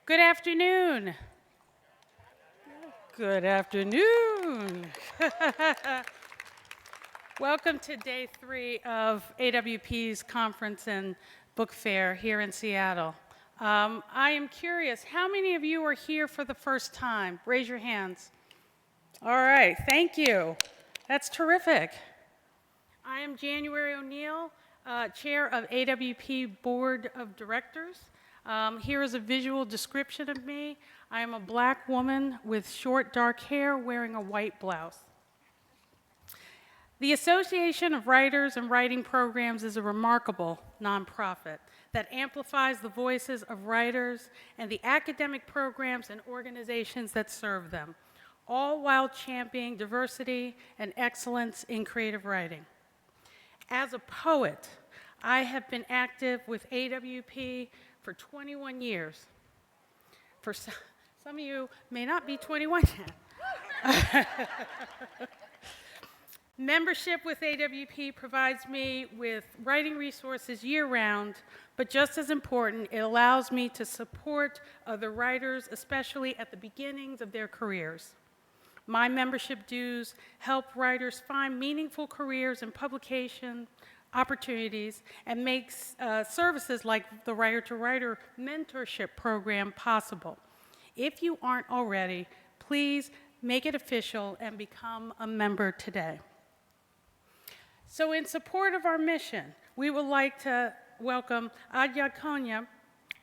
Good afternoon. Good afternoon. Welcome to day 3 of AWP's conference and book fair here in Seattle. I am curious, how many of you are here for the first time? Raise your hands. All right, thank you. That's terrific. I am January O'Neill, Chair of AWP Board of Directors. Here is a visual description of me. I am a black woman with short dark hair wearing a white blouse. The Association of Writers and Writing Programs is a remarkable nonprofit that amplifies the voices of writers and the academic programs and organizations that serve them, all while championing diversity and excellence in creative writing. As a poet, I have been active with AWP for 21 years. For some of you may not be 21 yet. Membership with AWP provides me with writing resources year-round, but just as important, it allows me to support other writers, especially at the beginnings of their careers. My membership dues help writers find meaningful careers in publication opportunities and makes services like the Writer-to-Writer mentorship program possible. If you aren't already, please make it official and become a member today. So in support of our mission, we would like to welcome Adya Konya,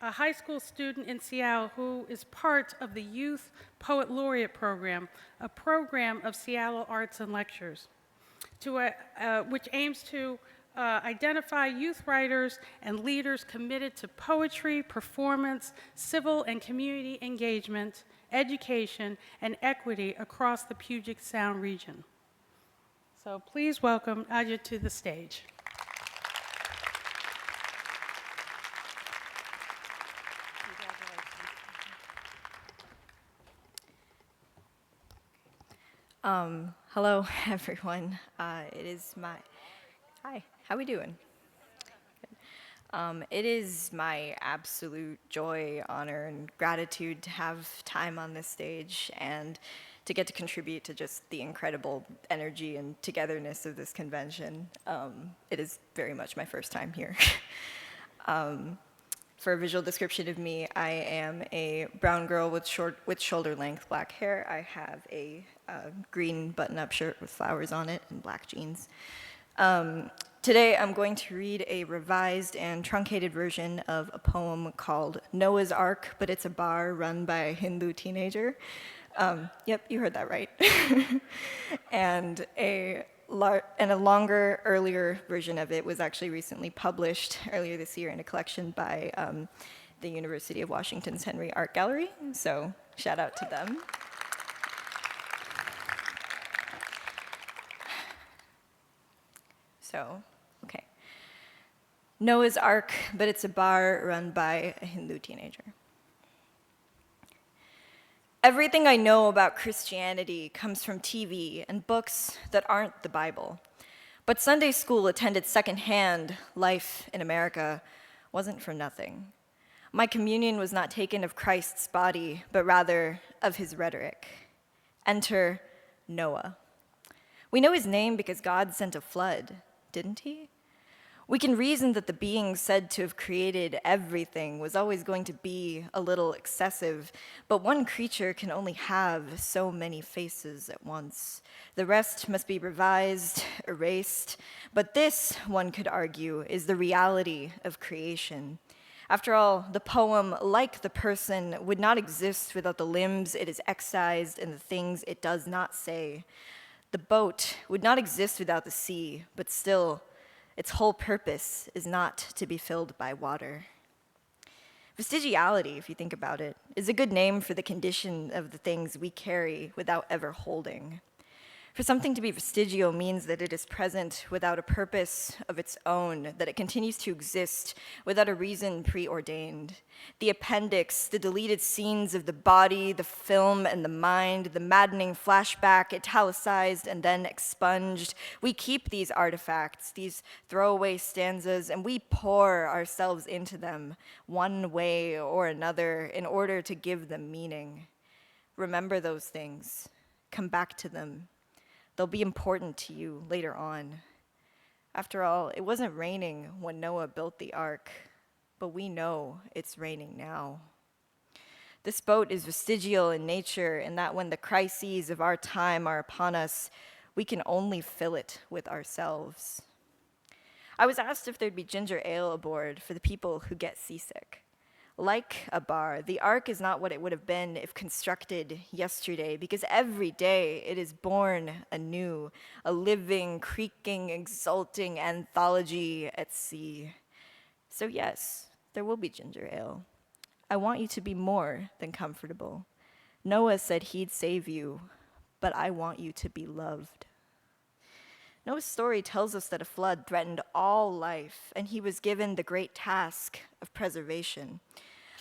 a high school student in Seattle who is part of the Youth Poet Laureate Program, a program of Seattle Arts and Lectures, which aims to identify youth writers and leaders committed to poetry, performance, civil and community engagement, education, and equity across the Puget Sound region. So please welcome Adya to the stage. Hello, everyone. It is my, hi, how we doing? It is my absolute joy, honor, and gratitude to have time on this stage and to get to contribute to just the incredible energy and togetherness of this convention. It is very much my first time here. For a visual description of me, I am a brown girl with shoulder-length black hair. I have a green button-up shirt with flowers on it and black jeans. Today, I'm going to read a revised and truncated version of a poem called Noah's Ark, but it's a bar run by a Hindu teenager. Yep, you heard that right. And a longer, earlier version of it was actually recently published earlier this year in a collection by the University of Washington's Henry Art Gallery. So shout out to them. So, okay. Noah's Ark, but it's a bar run by a Hindu teenager. Everything I know about Christianity comes from TV and books that aren't the Bible. But Sunday school attended secondhand. Life in America wasn't for nothing. My communion was not taken of Christ's body, but rather of his rhetoric. Enter Noah. We know his name because God sent a flood, didn't he? We can reason that the being said to have created everything was always going to be a little excessive, but one creature can only have so many faces at once. The rest must be revised, erased, but this, one could argue, is the reality of creation. After all, the poem, like the person, would not exist without the limbs it is excised and the things it does not say. The boat would not exist without the sea, but still, its whole purpose is not to be filled by water. Vestigiality, if you think about it, is a good name for the condition of the things we carry without ever holding. For something to be vestigial means that it is present without a purpose of its own, that it continues to exist without a reason preordained. The appendix, the deleted scenes of the body, the film and the mind, the maddening flashback, italicized and then expunged. We keep these artifacts, these throwaway stanzas, and we pour ourselves into them one way or another in order to give them meaning. Remember those things. Come back to them. They'll be important to you later on. After all, it wasn't raining when Noah built the ark, but we know it's raining now. This boat is vestigial in nature in that when the crises of our time are upon us, we can only fill it with ourselves. I was asked if there'd be ginger ale aboard for the people who get seasick. Like a bar, the ark is not what it would have been if constructed yesterday, because every day it is born anew, a living, creaking, exulting anthology at sea. So yes, there will be ginger ale. I want you to be more than comfortable. Noah said he'd save you, but I want you to be loved. Noah's story tells us that a flood threatened all life, and he was given the great task of preservation.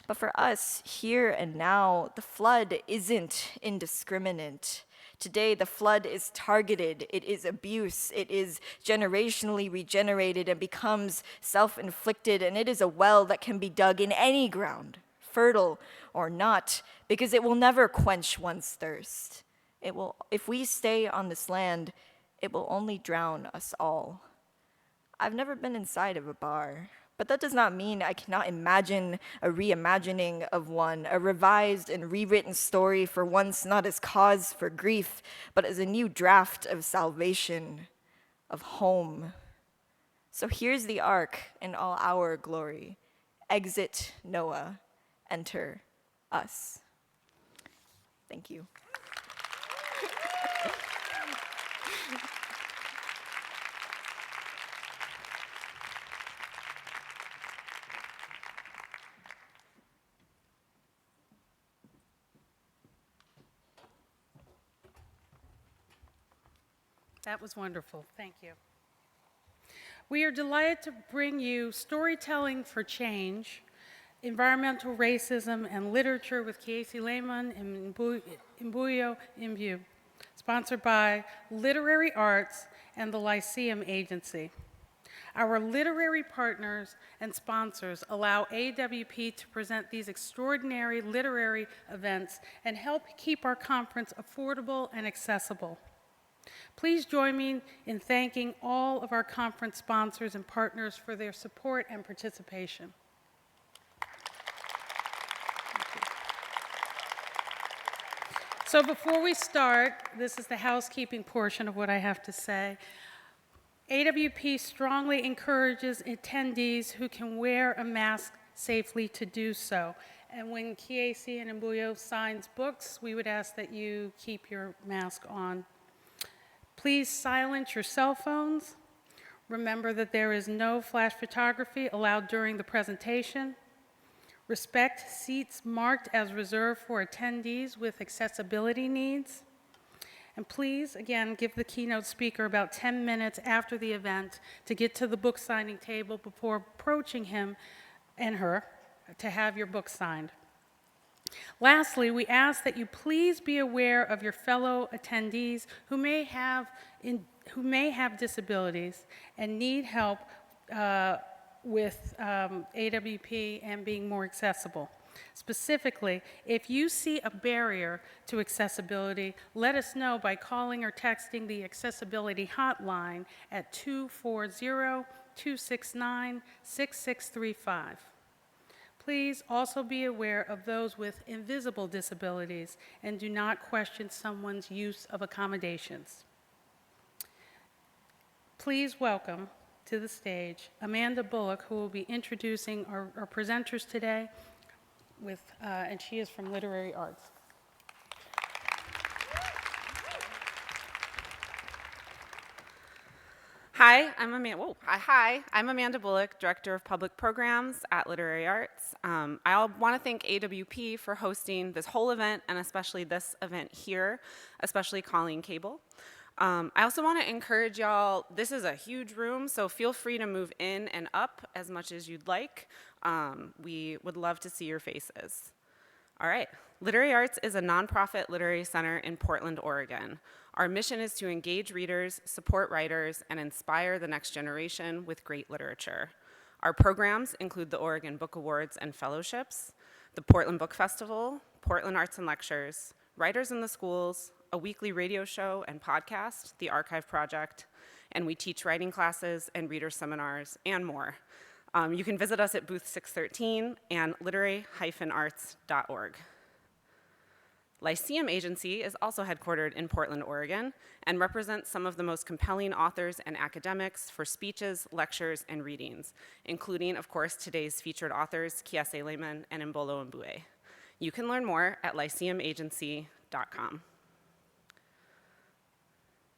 But for us, here and now, the flood isn't indiscriminate. Today, the flood is targeted, it is abuse, it is generationally regenerated and becomes self-inflicted, and it is a well that can be dug in any ground, fertile or not, because it will never quench one's thirst. If we stay on this land, it will only drown us all. I've never been inside of a bar, but that does not mean I cannot imagine a reimagining of one, a revised and rewritten story for once not as cause for grief, but as a new draft of salvation, of home. So here's the ark in all our glory. Exit Noah, enter us. Thank you. That was wonderful. Thank you. We are delighted to bring you Storytelling for Change, Environmental Racism and Literature with Casey Laymon and Mbue, sponsored by Literary Arts and the Lyceum Agency. Our literary partners and sponsors allow AWP to present these extraordinary literary events and help keep our conference affordable and accessible. Please join me in thanking all of our conference sponsors and partners for their support and participation. So before we start, this is the housekeeping portion of what I have to say. AWP strongly encourages attendees who can wear a mask safely to do so. And when Kiesi and Mbue signs books, we would ask that you keep your mask on. Please silence your cell phones. Remember that there is no flash photography allowed during the presentation. Respect seats marked as reserved for attendees with accessibility needs. And please, again, give the keynote speaker about 10 minutes after the event to get to the book signing table before approaching him and her to have your book signed. Lastly, we ask that you please be aware of your fellow attendees who may have disabilities and need help with AWP and being more accessible. Specifically, if you see a barrier to accessibility, let us know by calling or texting the accessibility hotline at 240-269-6635. Please also be aware of those with invisible disabilities and do not question someone's use of accommodations. Please welcome to the stage Amanda Bullock, who will be introducing our presenters today, and she is from Literary Arts. Hi, I'm Amanda Bullock, Director of Public Programs at Literary Arts. I want to thank AWP for hosting this whole event and especially this event here, especially Colleen Cable. I also want to encourage y'all, this is a huge room, so feel free to move in and up as much as you'd like. We would love to see your faces. All right. Literary Arts is a nonprofit literary center in Portland, Oregon. Our mission is to engage readers, support writers, and inspire the next generation with great literature. Our programs include the Oregon Book Awards and Fellowships, the Portland Book Festival, Portland Arts and Lectures, Writers in the Schools, a weekly radio show and podcast, The Archive Project, and we teach writing classes and reader seminars and more. You can visit us at booth 613 and literary-arts.org. Lyceum Agency is also headquartered in Portland, Oregon, and represents some of the most compelling authors and academics for speeches, lectures, and readings, including, of course, today's featured authors, Kiese Laymon and Mbue. You can learn more at lyceumagency.com.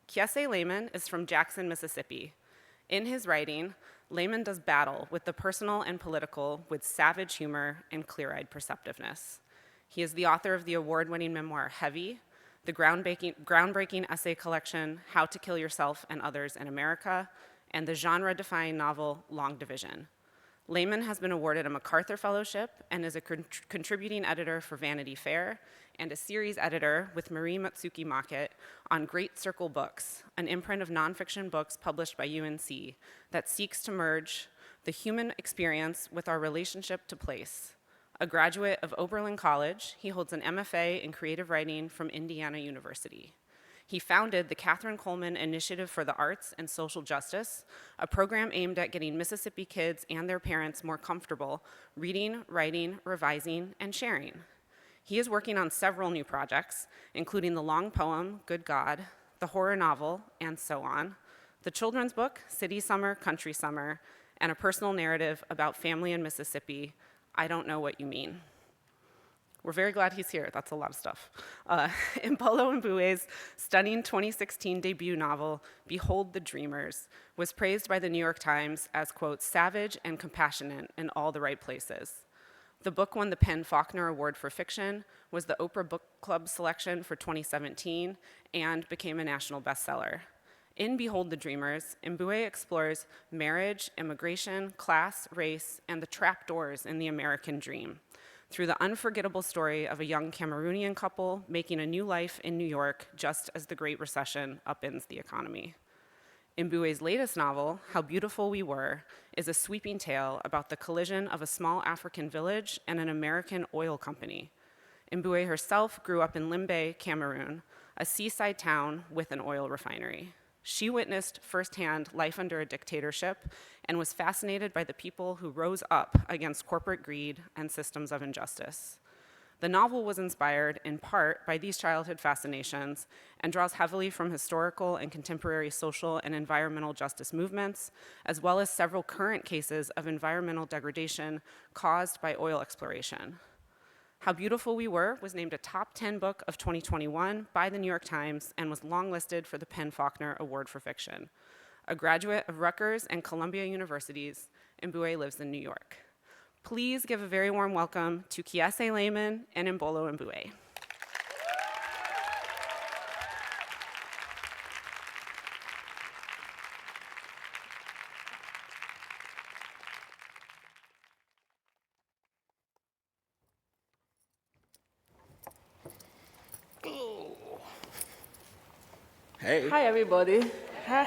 Kiese Laymon is from Jackson, Mississippi. In his writing, Laymon does battle with the personal and political with savage humor and clear-eyed perceptiveness. He is the author of the award-winning memoir, Heavy, the groundbreaking essay collection, How to Kill Yourself and Others in America, and the genre-defying novel, Long Division. Laymon has been awarded a MacArthur Fellowship and is a contributing editor for Vanity Fair and a series editor with Marie Matsuki Mockett on Great Circle Books, an imprint of nonfiction books published by UNC that seeks to merge the human experience with our relationship to place. A graduate of Oberlin College, he holds an MFA in creative writing from Indiana University. He founded the Catherine Coleman Initiative for the Arts and Social Justice, a program aimed at getting Mississippi kids and their parents more comfortable reading, writing, revising, and sharing. He is working on several new projects, including the long poem, Good God, the horror novel, and so on, the children's book, City Summer, Country Summer, and a personal narrative about family in Mississippi, I Don't Know What You Mean. We're very glad he's here. That's a lot of stuff. Mbue's stunning 2016 debut novel, Behold the Dreamers, was praised by the New York Times as, quote, savage and compassionate in all the right places. The book won the PEN/Faulkner Award for Fiction, was the Oprah Book Club selection for 2017, and became a national bestseller. In Behold the Dreamers, Mbue explores marriage, immigration, class, race, and the trapdoors in the American dream through the unforgettable story of a young Cameroonian couple making a new life in New York just as the Great Recession upends the economy. Mbue's latest novel, How Beautiful We Were, is a sweeping tale about the collision of a small African village and an American oil company. Mbue herself grew up in Limbe, Cameroon, a seaside town with an oil refinery. She witnessed firsthand life under a dictatorship and was fascinated by the people who rose up against corporate greed and systems of injustice. The novel was inspired in part by these childhood fascinations and draws heavily from historical and contemporary social and environmental justice movements, as well as several current cases of environmental degradation caused by oil exploration. How Beautiful We Were was named a top 10 book of 2021 by the New York Times and was longlisted for the PEN/Faulkner Award for Fiction. A graduate of Rutgers and Columbia Universities, Mbue lives in New York. Please give a very warm welcome to Kiese Laymon and Mbue. Hey. Hi, everybody. Hi.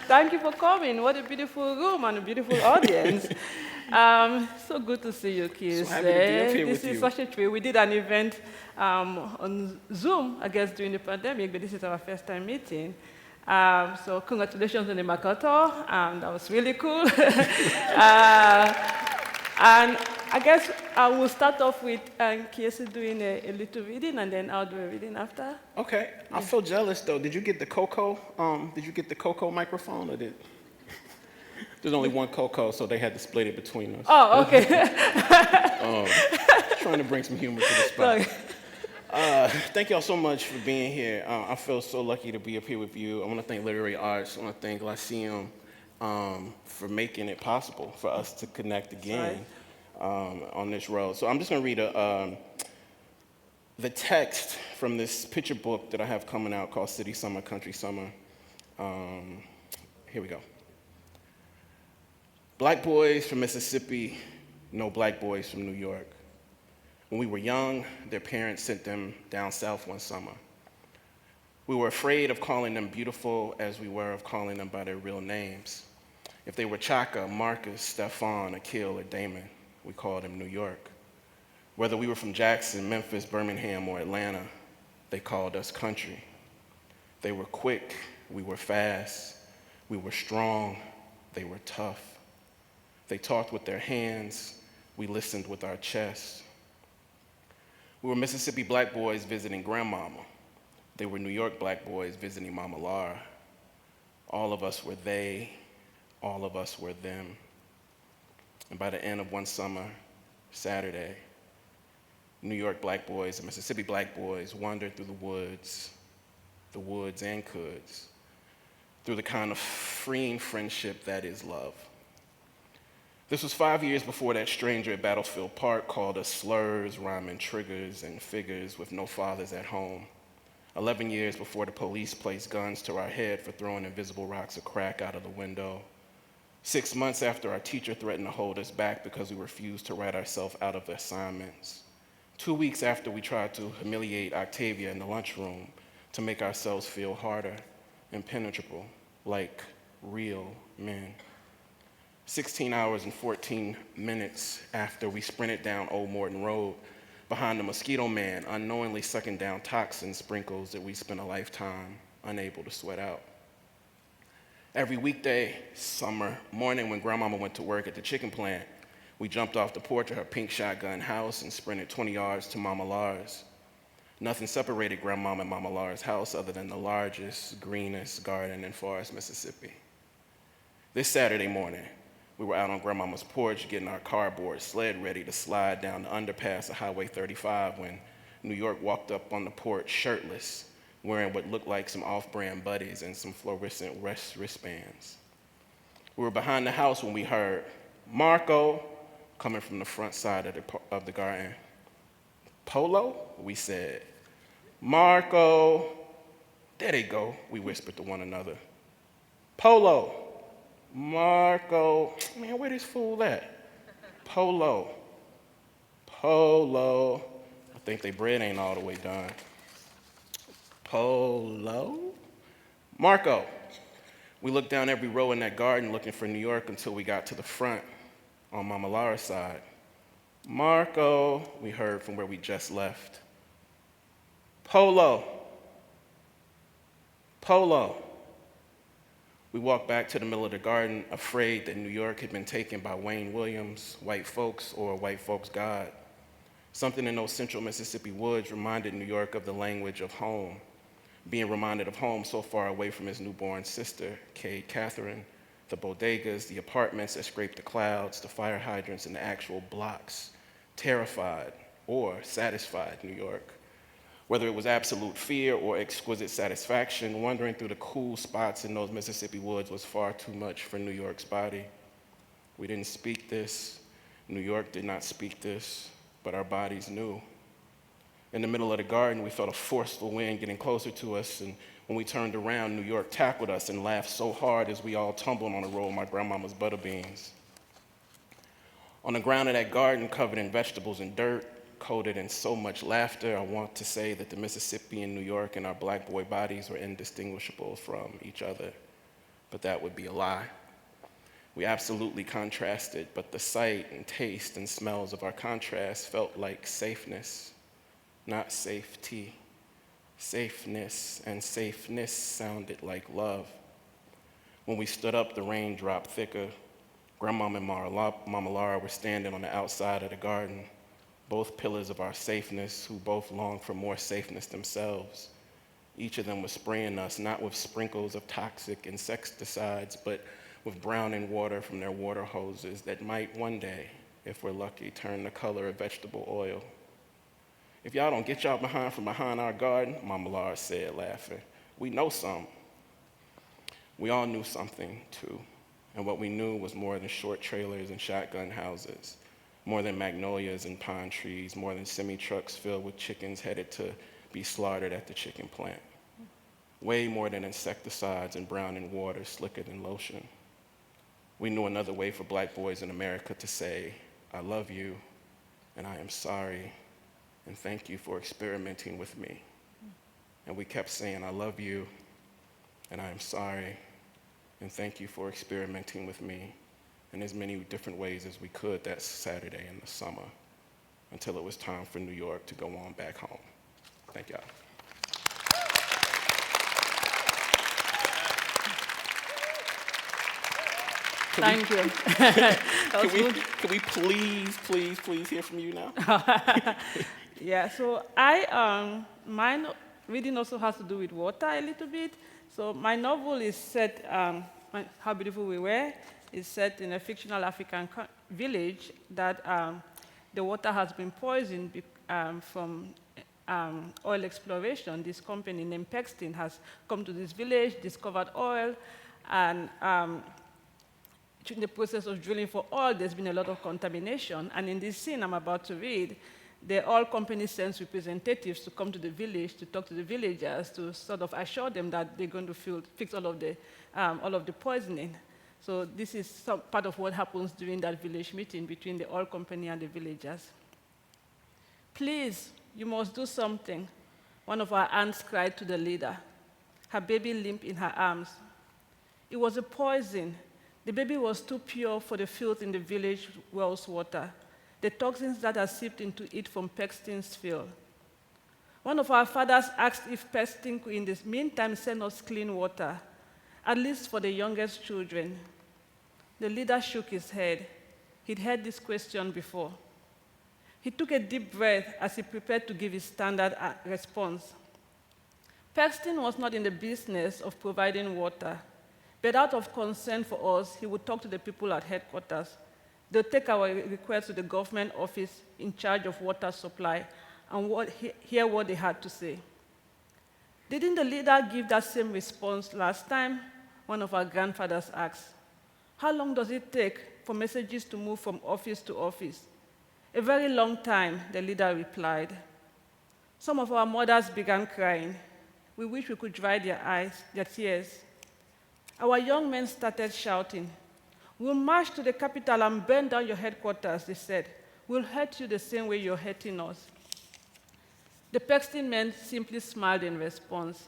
Thank you for coming. What a beautiful room and a beautiful audience. So good to see you, Kiese. So happy to be up here This with is you. such a treat. We did an event on Zoom, I guess, during the pandemic, but this is our first time meeting. So congratulations on the MacArthur. That was really cool. And I guess I will start off with Kiese doing a little reading, and then I'll do a reading after. Okay. I feel jealous though. Did you get the Coco? Did you get the Coco microphone, or did? There's only one Coco, so they had to split it between us. Oh, okay. Trying to bring some humor to the spot. Thank y'all so much for being here. I feel so lucky to be up here with you. I want to thank Literary Arts. I want to thank Lyceum for making it possible for us to connect again on this road. So I'm just going to read The text from this picture book that I have coming out called City Summer, Country Summer. Here we go. Black boys from Mississippi know black boys from New York. When we were young, their parents sent them down south one summer. We were afraid of calling them beautiful as we were of calling them by their real names. If they were Chaka, Marcus, Stefan, Akil, or Damon, we called them New York. Whether we were from Jackson, Memphis, Birmingham, or Atlanta, they called us country. They were quick, we were fast. We were strong, they were tough. They talked with their hands, we listened with our chests. We were Mississippi black boys visiting grandmama. They were New York black boys visiting Mama Laura. All of us were they, all of us were them. And by the end of one summer, Saturday, New York black boys and Mississippi black boys wandered through the woods and coulds, through the kind of freeing friendship that is love. This was 5 years before that stranger at Battlefield Park called us slurs, rhyming triggers, and figures with no fathers at home. 11 years before the police placed guns to our head for throwing invisible rocks of crack out of the window. 6 months after our teacher threatened to hold us back because we refused to write ourselves out of the assignments. 2 weeks after we tried to humiliate Octavia in the lunchroom to make ourselves feel harder, impenetrable, like real men. 16 hours and 14 minutes after we sprinted down Old Morton Road behind the Mosquito Man, unknowingly sucking down toxin sprinkles that we spent a lifetime unable to sweat out. Every weekday summer morning when grandmama went to work at the chicken plant, we jumped off the porch of her pink shotgun house and sprinted 20 yards to Mama Laura's. Nothing separated grandmama and Mama Laura's house other than the largest, greenest garden in Forest, Mississippi. This Saturday morning, we were out on grandmama's porch getting our cardboard sled ready to slide down the underpass of Highway 35 when New York walked up on the porch shirtless, wearing what looked like some off-brand buddies and some fluorescent wristbands. We were behind the house when we heard Marco coming from the front side of the garden. Polo, we said. Marco. There they go, we whispered to one another. Polo. Marco. Man, where this fool at? Polo. Polo. I think their bread ain't all the way done. Polo. Marco. We looked down every row in that garden looking for New York until we got to the front on Mama Laura's side. Marco, we heard from where we just left. Polo. Polo. We walked back to the middle of the garden, afraid that New York had been taken by Wayne Williams, white folks, or white folks' God. Something in those central Mississippi woods reminded New York of the language of home, being reminded of home so far away from his newborn sister, Cade Catherine, the bodegas, the apartments that scraped the clouds, the fire hydrants, and the actual blocks, terrified or satisfied New York. Whether it was absolute fear or exquisite satisfaction, wandering through the cool spots in those Mississippi woods was far too much for New York's body. We didn't speak this. New York did not speak this, but our bodies knew. In the middle of the garden, we felt a forceful wind getting closer to us, and when we turned around, New York tackled us and laughed so hard as we all tumbled on a row of my grandmama's butter beans. On the ground of that garden, covered in vegetables and dirt, coated in so much laughter, I want to say that the Mississippi and New York and our black boy bodies were indistinguishable from each other, but that would be a lie. We absolutely contrasted, but the sight and taste and smells of our contrast felt like safeness, not safety. Safeness and safeness sounded like love. When we stood up, the rain dropped thicker. Grandmama and Mama Laura were standing on the outside of the garden, both pillars of our safeness, who both longed for more safeness themselves. Each of them was spraying us, not with sprinkles of toxic insecticides, but with browning water from their water hoses that might one day, if we're lucky, turn the color of vegetable oil. If y'all don't get y'all from behind our garden, Mama Laura said, laughing, we know something. We all knew something, too, and what we knew was more than short trailers and shotgun houses. more than magnolias and pine trees, more than semi-trucks filled with chickens headed to be slaughtered at the chicken plant. Way more than insecticides and browning water slicker than lotion. We knew another way for black boys in America to say, I love you, and I am sorry, and thank you for experimenting with me. And we kept saying, I love you, and I am sorry, and thank you for experimenting with me in as many different ways as we could that Saturday in the summer, until it was time for New York to go on back home. Thank y'all. Thank you. Can we please hear from you now? Yeah, so my reading also has to do with water a little bit. So my novel is set, How Beautiful We Were, is set in a fictional African village that the water has been poisoned from oil exploration. This company named Pexton has come to this village, discovered oil, and in the process of drilling for oil, there's been a lot of contamination. And in this scene I'm about to read, the oil company sends representatives to come to the village to talk to the villagers to sort of assure them that they're going to fix all of the poisoning. So this is some part of what happens during that village meeting between the oil company and the villagers. Please, you must do something, one of our aunts cried to the leader, her baby limp in her arms. It was a poison. The baby was too pure for the filth in the village well's water, the toxins that are seeped into it from Pexton's field. One of our fathers asked if Pexton could, in the meantime, send us clean water, at least for the youngest children. The leader shook his head. He'd heard this question before. He took a deep breath as he prepared to give his standard response. Pexton was not in the business of providing water, but out of concern for us, he would talk to the people at headquarters. They'll take our request to the government office in charge of water supply and hear what they had to say. Didn't the leader give that same response last time? One of our grandfathers asked. How long does it take for messages to move from office to office? A very long time, the leader replied. Some of our mothers began crying. We wish we could dry their tears. Our young men started shouting. We'll march to the capital and burn down your headquarters, they said. We'll hurt you the same way you're hurting us. The Pexton men simply smiled in response.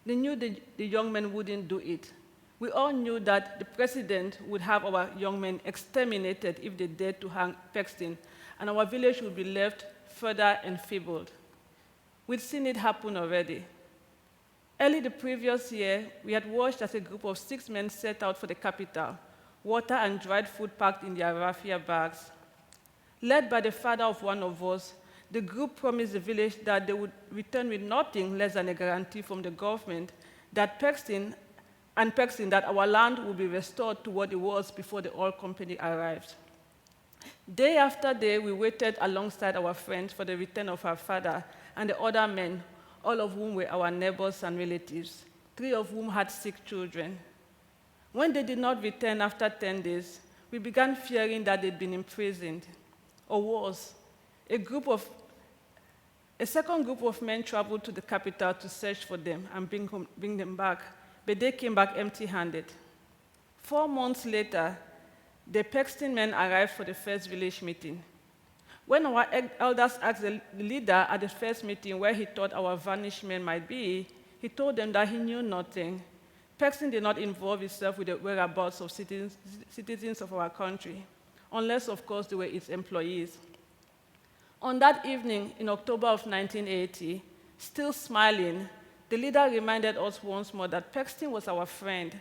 They knew the young men wouldn't do it. We all knew that the president would have our young men exterminated if they dared to hang Pexton, and our village would be left further enfeebled. We'd seen it happen already. Early the previous year, we had watched as a group of 6 men set out for the capital, water and dried food packed in their raffia bags. Led by the father of one of us, the group promised the village that they would return with nothing less than a guarantee from the government that Pexton that our land would be restored to what it was before the oil company arrived. Day after day, we waited alongside our friends for the return of our father and the other men, all of whom were our neighbors and relatives, 3 of whom had sick children. When they did not return after 10 days, we began fearing that they'd been imprisoned. Or worse, a second group of men traveled to the capital to search for them and bring them back, but they came back empty-handed. 4 months later, the Pexton men arrived for the first village meeting. When our elders asked the leader at the first meeting where he thought our vanished men might be, he told them that he knew nothing. Pexton did not involve himself with the whereabouts of citizens of our country, unless, of course, they were its employees. On that evening, in October of 1980, still smiling, the leader reminded us once more that Pexton was our friend,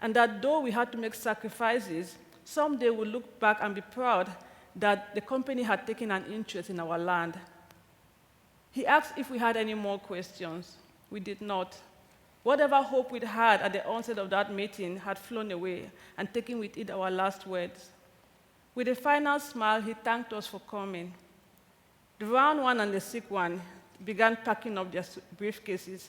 and that though we had to make sacrifices, someday we'll look back and be proud that the company had taken an interest in our land. He asked if we had any more questions. We did not. Whatever hope we'd had at the onset of that meeting had flown away and taken with it our last words. With a final smile, he thanked us for coming. The round one and the sick one began packing up their briefcases.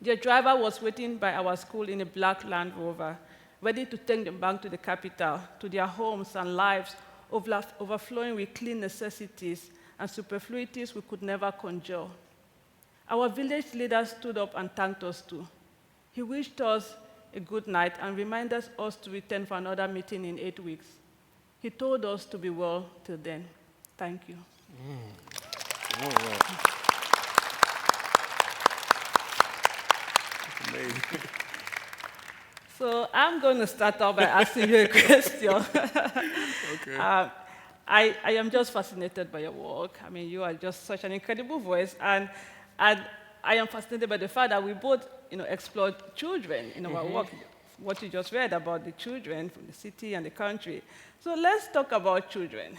Their driver was waiting by our school in a black Land Rover, ready to take them back to the capital, to their homes and lives, overflowing with clean necessities and superfluities we could never conjure. Our village leader stood up and thanked us too. He wished us a good night and reminded us to return for another meeting in 8 weeks. He told us to be well till then. Thank you. All right. Amazing. So I'm going to start off by asking you a question. Okay. I am just fascinated by your work. I mean, you are just such an incredible voice, and I am fascinated by the fact that we both, explore children in our work. What you just read about the children from the city and the country. So let's talk about children.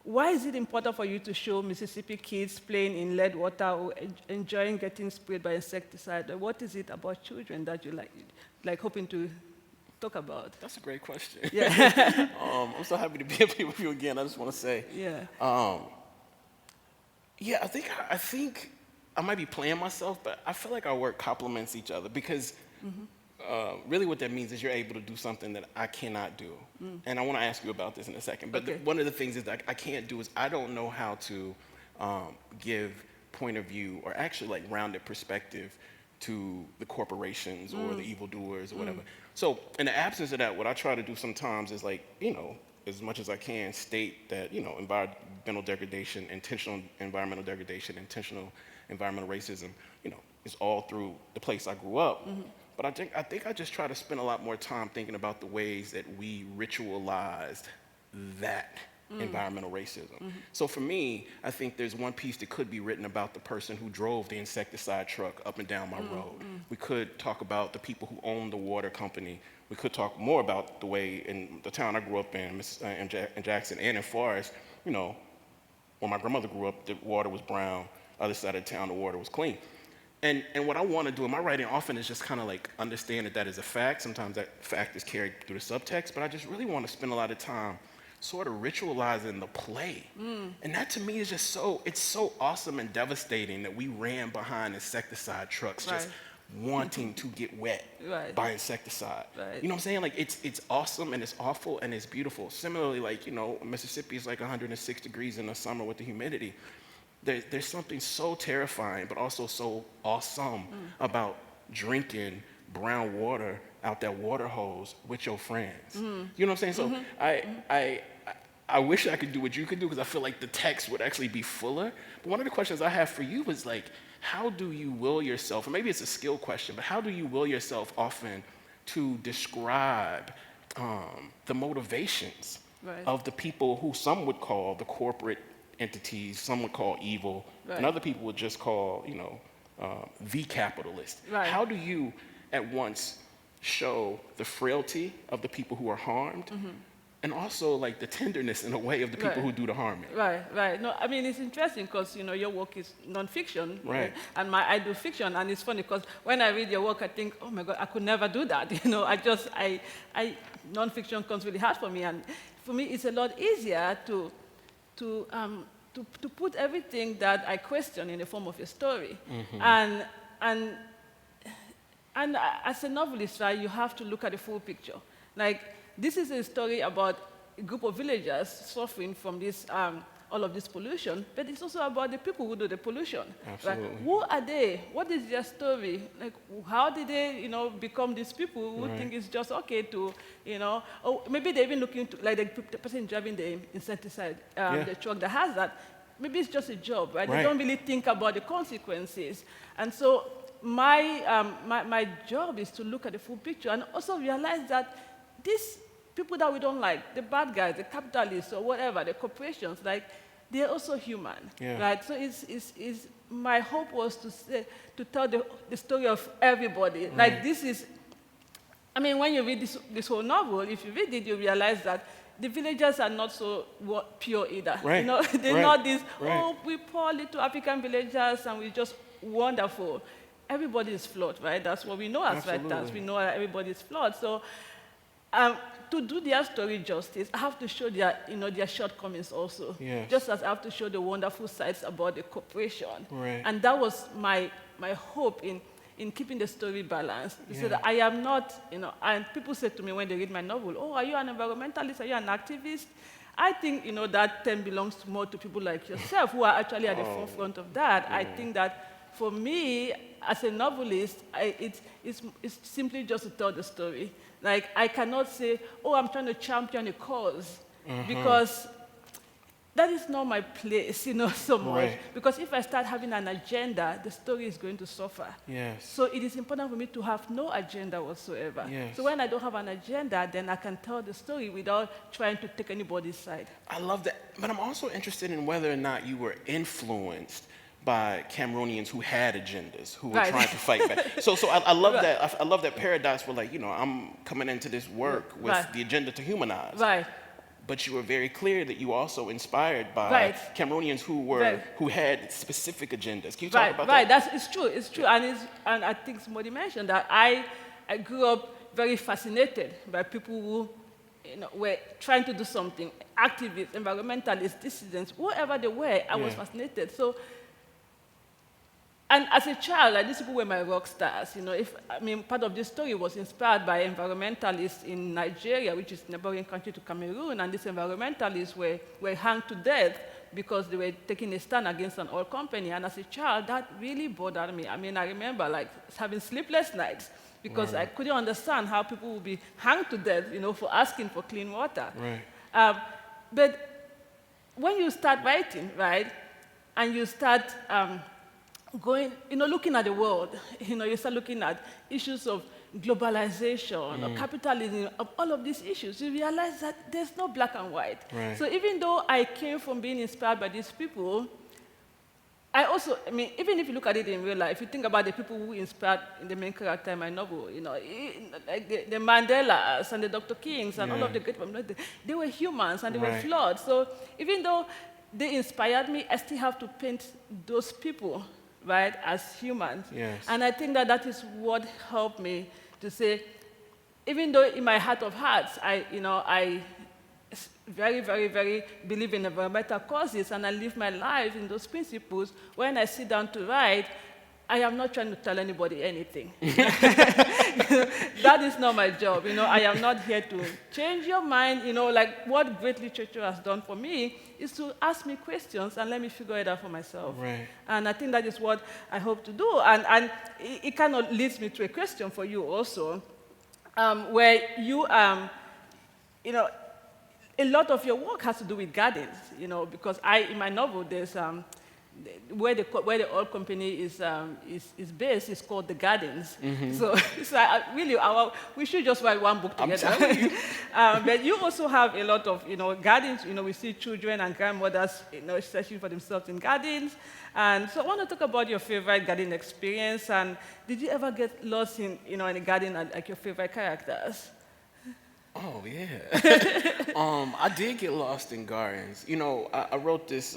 Why is it important for you to show Mississippi kids playing in lead water or enjoying getting sprayed by insecticide? What is it about children that you like hoping to talk about? That's a great question. Yeah. I'm so happy to be up here with you again. I just want to say. Yeah. Yeah, I think I might be playing myself, but I feel like our work complements each other because really what that means is you're able to do something that I cannot do. And I want to ask you about this in a second. But Okay. one of the things is that I can't do is I don't know how to give point of view or actually like rounded perspective to the corporations or the evildoers or whatever. So in the absence of that, what I try to do sometimes is like, as much as I can, state that, environmental degradation, intentional environmental degradation, intentional environmental racism, is all through the place I grew up. But I think I just try to spend a lot more time thinking about the ways that we ritualized that environmental racism. So for me, I think there's one piece that could be written about the person who drove the insecticide truck up and down my road. We could talk about the people who owned the water company. We could talk more about the way in the town I grew up in Jackson and in Forest, when my grandmother grew up, the water was brown. Other side of town, the water was clean. And what I want to do in my writing often is just kind of like understand that is a fact. Sometimes that fact is carried through the subtext, but I just really want to spend a lot of time sort of ritualizing the play. And that to me is just it's so awesome and devastating that we ran behind insecticide trucks just wanting to get wet by insecticide. Right. You know what I'm saying? Like it's awesome and it's awful and it's beautiful. Similarly, like, Mississippi is like 106 degrees in the summer with the humidity. There's something so terrifying, but also so awesome about drinking brown water out that water hose with your friends. You know what I'm saying? So I wish I could do what you could do because I feel like the text would actually be fuller. But one of the questions I have for you is like, how do you will yourself, or maybe it's a skill question, but how do you will yourself often to describe the motivations of the people who some would call the corporate entities, some would call evil, and other people would just call, the capitalist. How do you at once show the frailty of the people who are harmed and also like the tenderness in a way of the people who do the harming? Right. No, I mean, it's interesting because, your work is nonfiction. Right. And I do fiction, and it's funny because when I read your work, I think, oh my God, I could never do that. Nonfiction comes really hard for me, and for me, it's a lot easier to put everything that I question in the form of a story. And as a novelist, right, you have to look at the full picture. Like, this is a story about a group of villagers suffering from this, all of this pollution, but it's also about the people who do the pollution. Absolutely. Right? Who are they? What is their story? Like, how did they, become these people who think it's just okay to, or maybe they're even looking to, like the person driving the insecticide, the truck that has that, maybe it's just a job, right? They don't really think about the consequences. And so my job is to look at the full picture and also realize that these people that we don't like, the bad guys, the capitalists or whatever, the corporations, like, they're also human, right? So my hope was to tell the story of everybody. Like, this is, I mean, when you read this whole novel, if you read it, you realize that the villagers are not so pure either. They're not these, we poor little African villagers and we're just wonderful. Everybody is flawed, right? That's what we know as writers. We know that everybody is flawed. So to do their story justice, I have to show their shortcomings also. Yes. Just as I have to show the wonderful sides about the corporation. Right. And that was my hope in in keeping the story balanced. They said, I am not, and people said to me when they read my novel, oh, are you an environmentalist? Are you an activist? I think, that term belongs more to people like yourself who are actually at the forefront of that. I think that for me, as a novelist, it's simply just to tell the story. Like, I cannot say, oh, I'm trying to champion a cause, because that is not my place, so much. Right. Because if I start having an agenda, the story is going to suffer. Yes. So it is important for me to have no agenda whatsoever. Yes. So when I don't have an agenda, then I can tell the story without trying to take anybody's side. I love that. But I'm also interested in whether or not you were influenced by Cameroonians who had agendas, who were Right. trying to fight back. So I love Right. that. I love that paradox where, like, I'm coming into this work with Right. the agenda to humanize. Right. But you were very clear that you were also inspired by Right. Cameroonians Right. who had specific agendas. Can you talk Right, about right. that? It's true. It's true, and I think somebody mentioned that I grew up very fascinated by people who, were trying to do something. Activists, environmentalists, dissidents, whoever they were, I was fascinated. So, and as a child, like, these people were my rock stars. Part of this story was inspired by environmentalists in Nigeria, which is a neighboring country to Cameroon, and these environmentalists were hanged to death because they were taking a stand against an oil company. And as a child, that really bothered me. I remember, like, having sleepless nights because I couldn't understand how people would be hanged to death, for asking for clean water. Right. But when you start writing, right, and you start looking at the world, you start looking at issues of globalization, or capitalism, of all of these issues, you realize that there's no black and white. Right. So even though I came from being inspired by these people, I also, even if you look at it in real life, if you think about the people who inspired the main character in my novel, like the Mandelas and the Dr. Kings and all of the great people, they were humans and they were Right. flawed. So even though they inspired me, I still have to paint those people, right, as humans. Yes. And I think that is what helped me to say, even though in my heart of hearts, I very, very, very believe in environmental causes, and I live my life in those principles, when I sit down to write, I am not trying to tell anybody anything. That is not my job. I am not here to change your mind. Like what great literature has done for me is to ask me questions and let me figure it out for myself. Right. And I think that is what I hope to do. And it kind of leads me to a question for you also, where you, a lot of your work has to do with gardens, because in my novel, there's where the oil company is based is called the Gardens. So we should just write one book together. I'm telling you. But you also have a lot of gardens. We see children and grandmothers searching for themselves in gardens. And so I want to talk about your favorite garden experience. And did you ever get lost in a garden like your favorite characters? Oh, yeah. I did get lost in gardens. I wrote this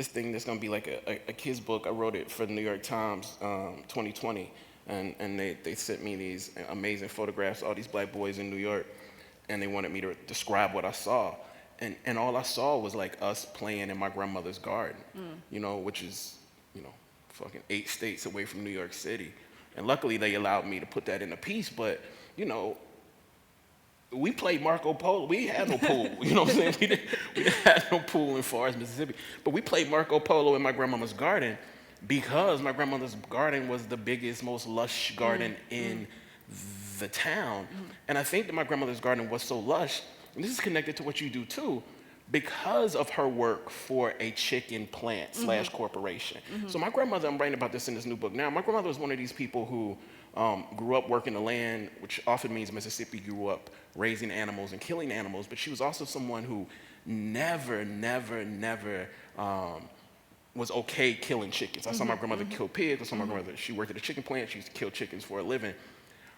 thing that's going to be like a kid's book. I wrote it for the New York Times 2020. And they sent me these amazing photographs of all these black boys in New York. And they wanted me to describe what I saw. And all I saw was like us playing in my grandmother's garden, which is, fucking 8 states away from New York City. And luckily they allowed me to put that in a piece. But, we played Marco Polo. We had no pool, you know what I'm saying? We didn't have no pool in Forest, Mississippi. But we played Marco Polo in my grandmama's garden because my grandmother's garden was the biggest, most lush garden in the town. And I think that my grandmother's garden was so lush, and this is connected to what you do too, because of her work for a chicken plant / corporation. So my grandmother, I'm writing about this in this new book now, my grandmother was one of these people who grew up working the land, which often means Mississippi grew up raising animals and killing animals, but she was also someone who never was okay killing chickens. I saw my grandmother kill pigs. I saw my grandmother, she worked at a chicken plant. She used to kill chickens for a living.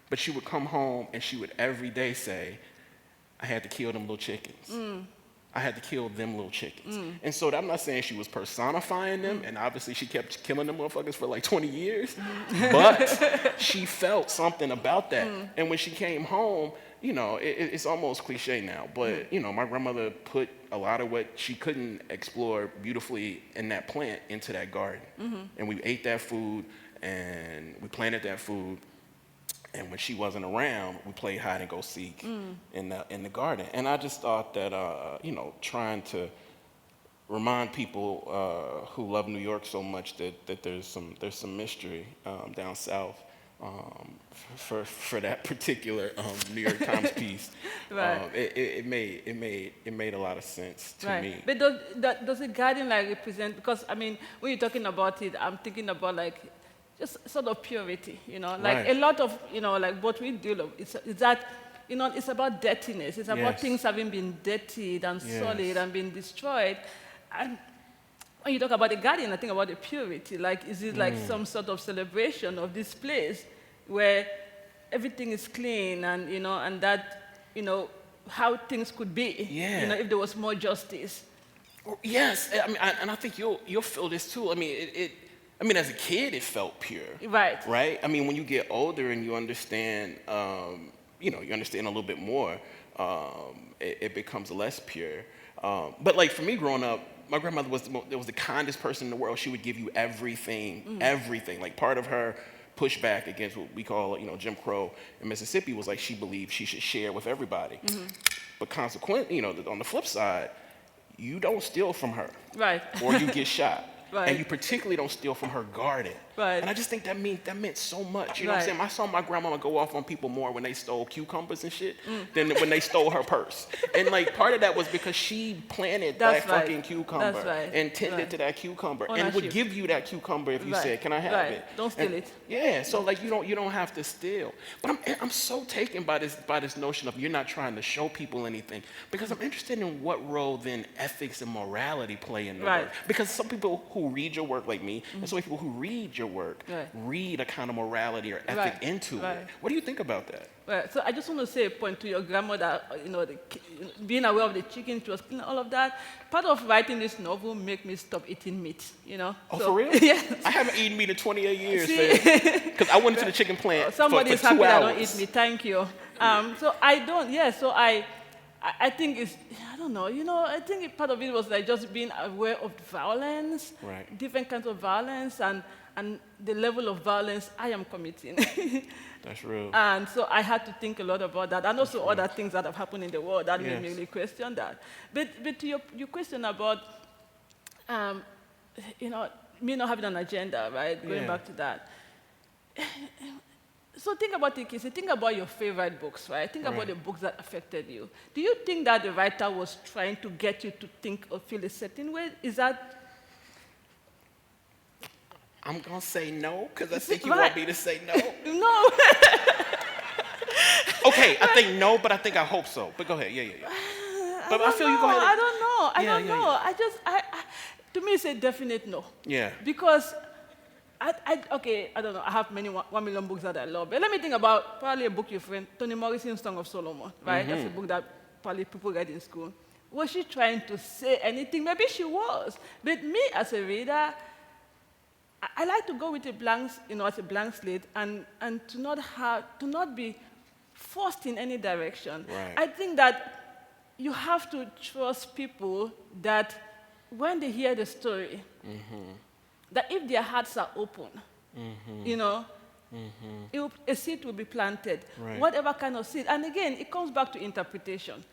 But she would come home and she would every day say, I had to kill them little chickens. I had to kill them little chickens. And so I'm not saying she was personifying them, and obviously she kept killing them motherfuckers for like 20 years, but she felt something about that. And when she came home, it's almost cliche now, but my grandmother put a lot of what she couldn't explore beautifully in that plant into that garden. And we ate that food, and we planted that food. And when she wasn't around, we played hide and go seek in the garden. And I just thought that trying to remind people who love New York so much that there's some mystery down south for that particular New York Times piece. Right. It made a lot of sense to Right. me. But does the garden like represent? Because I mean, when you're talking about it, I'm thinking about like just sort of purity, like Right. a lot of like what we deal with is that it's about dirtiness. It's about Yes. things having been dirtied and Yes. solid and being destroyed. And when you talk about the garden, I think about the purity. Like, is it like some sort of celebration of this place where everything is clean and and that how things could be, Yeah. if there was more justice. Yes, I mean, and I think you'll feel this too. I mean, as a kid, it felt pure. Right. Right? I mean, when you get older and you understand, you understand a little bit more, it becomes less pure. But like for me growing up, my grandmother was the kindest person in the world. She would give you everything, everything. Like part of her pushback against what we call, Jim Crow in Mississippi was like she believed she should share with everybody. But consequently, on the flip side, you don't steal from her. Right. Or you get shot. Right. And you particularly don't steal from her garden. Right. And I just think that meant so much. You know what I'm saying? I saw my grandmama go off on people more when they stole cucumbers and shit than when they stole her purse. And like part of that was because she planted That's that right. fucking cucumber That's right. and tended Right. to that cucumber and Ownership. would give you that cucumber if you Right. said, "Can I have Right. it?" Don't steal And- it. Yeah. So like you don't have to steal. But I'm so taken by this notion of you're not trying to show people anything because I'm interested in what role then ethics and morality play in the Right. work. Because some people who read your work like me, and some people who read your work Right. read a kind of morality or ethic Right. into Right. it. What do you think about that? Right. So I just want to say a point to your grandmother, being aware of the chicken, she was cleaning all of that. Part of writing this novel made me stop eating meat, Oh, So- for real? Yes. I haven't eaten meat in 28 years, See? because I went to the chicken plant Somebody's for happy 2 that hours. don't eat meat. Thank you. So I don't. Yeah. So I think it's. I don't know. I think part of it was like just being aware of violence, Right. different kinds of violence, and the level of violence I am committing. That's real. And so I had to think a lot about that, and also other things that have happened in the world that made me Yes. really question that. But to your question about, me not having an agenda, right? Going Yeah. back to that. So think about it, Casey. Think about your favorite books, right? Think about Right. the books that affected you. Do you think that the writer was trying to get you to think or feel a certain way? Is that I'm going to say no, because I think you Right. want me to say no. no? Okay, I think no, but I think I hope so. But go ahead. Yeah. But I feel you go ahead. I don't know. I Yeah, don't yeah, know. yeah. To me, it's a definite no. Yeah. Because, I don't know. I have many 1 million books that I love. But let me think about probably a book you've read, Toni Morrison's Song of Solomon, right? That's a book that probably people read in school. Was she trying to say anything? Maybe she was. But me, as a reader, I like to go with a blank, as a blank slate, and to not be forced in any direction. Right. I think that you have to trust people that when they hear the story, that if their hearts are open, a seed will be planted, Right. whatever kind of seed. And again, it comes back to interpretation.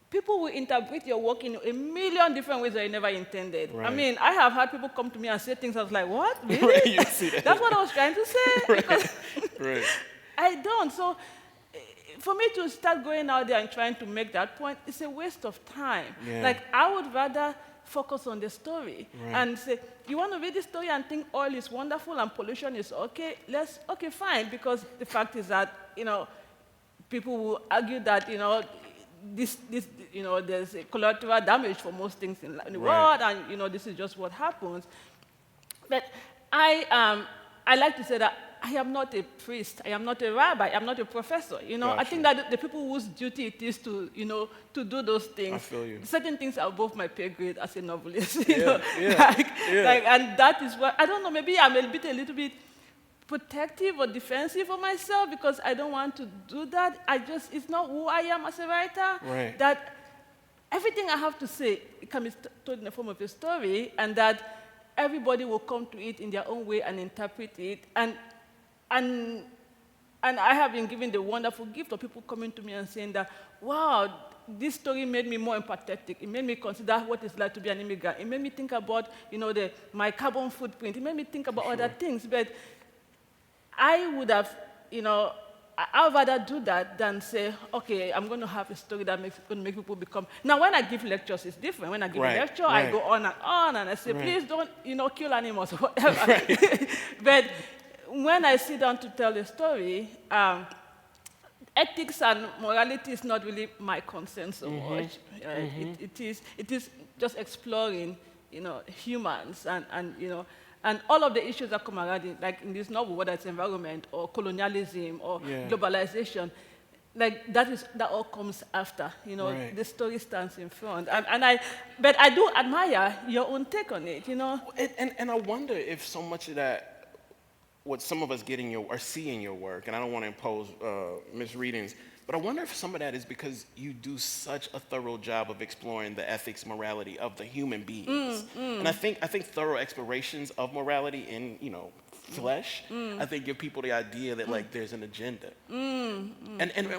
People will interpret your work in a million different ways that you never intended. I Right. mean, I have had people come to me and say things I was like, what? Really? Right, you see that. That's what I was trying to say. Because Right. I don't. So for me to start going out there and trying to make that point, it's a waste of time. Yeah. Like, I would rather focus on the story Right. and say, you want to read the story and think oil is wonderful and pollution is okay? Okay, fine, because the fact is that, people will argue that, there's a collateral damage for most things in the world, and, this is just what happens. But I like to say that I am not a priest, I am not a rabbi, I'm not a professor. I Gotcha. think that the people whose duty it is to, to do those things. I feel you. Certain things are above my pay grade as a novelist. Yeah, yeah. And that is what, I don't know, maybe I'm a little bit protective or defensive of myself because I don't want to do that. It's not who I am as a writer. Right. That everything I have to say, it can be told in the form of a story, and that everybody will come to it in their own way and interpret it. And I have been given the wonderful gift of people coming to me and saying that, wow, this story made me more empathetic. It made me consider what it's like to be an immigrant. It made me think about, my carbon footprint. It made me think about other things. But I would have, I would rather do that than say, okay, I'm going to have a story that going to make people become. Now, when I give lectures, it's different. When I give a lecture, I go on, and I say, please don't, kill animals or whatever. But when I sit down to tell a story, ethics and morality is not really my concern so much. It is just exploring, humans and all of the issues that come around it, like in this novel, whether it's environment or colonialism or globalization, like that all comes after. The story stands in front, but I do admire your own take on it. And I wonder if so much of that, what some of us get in or see in your work, and I don't want to impose misreadings, but I wonder if some of that is because you do such a thorough job of exploring the ethics, morality of the human beings. And I think thorough explorations of morality in, flesh, I think give people the idea that like there's an agenda. And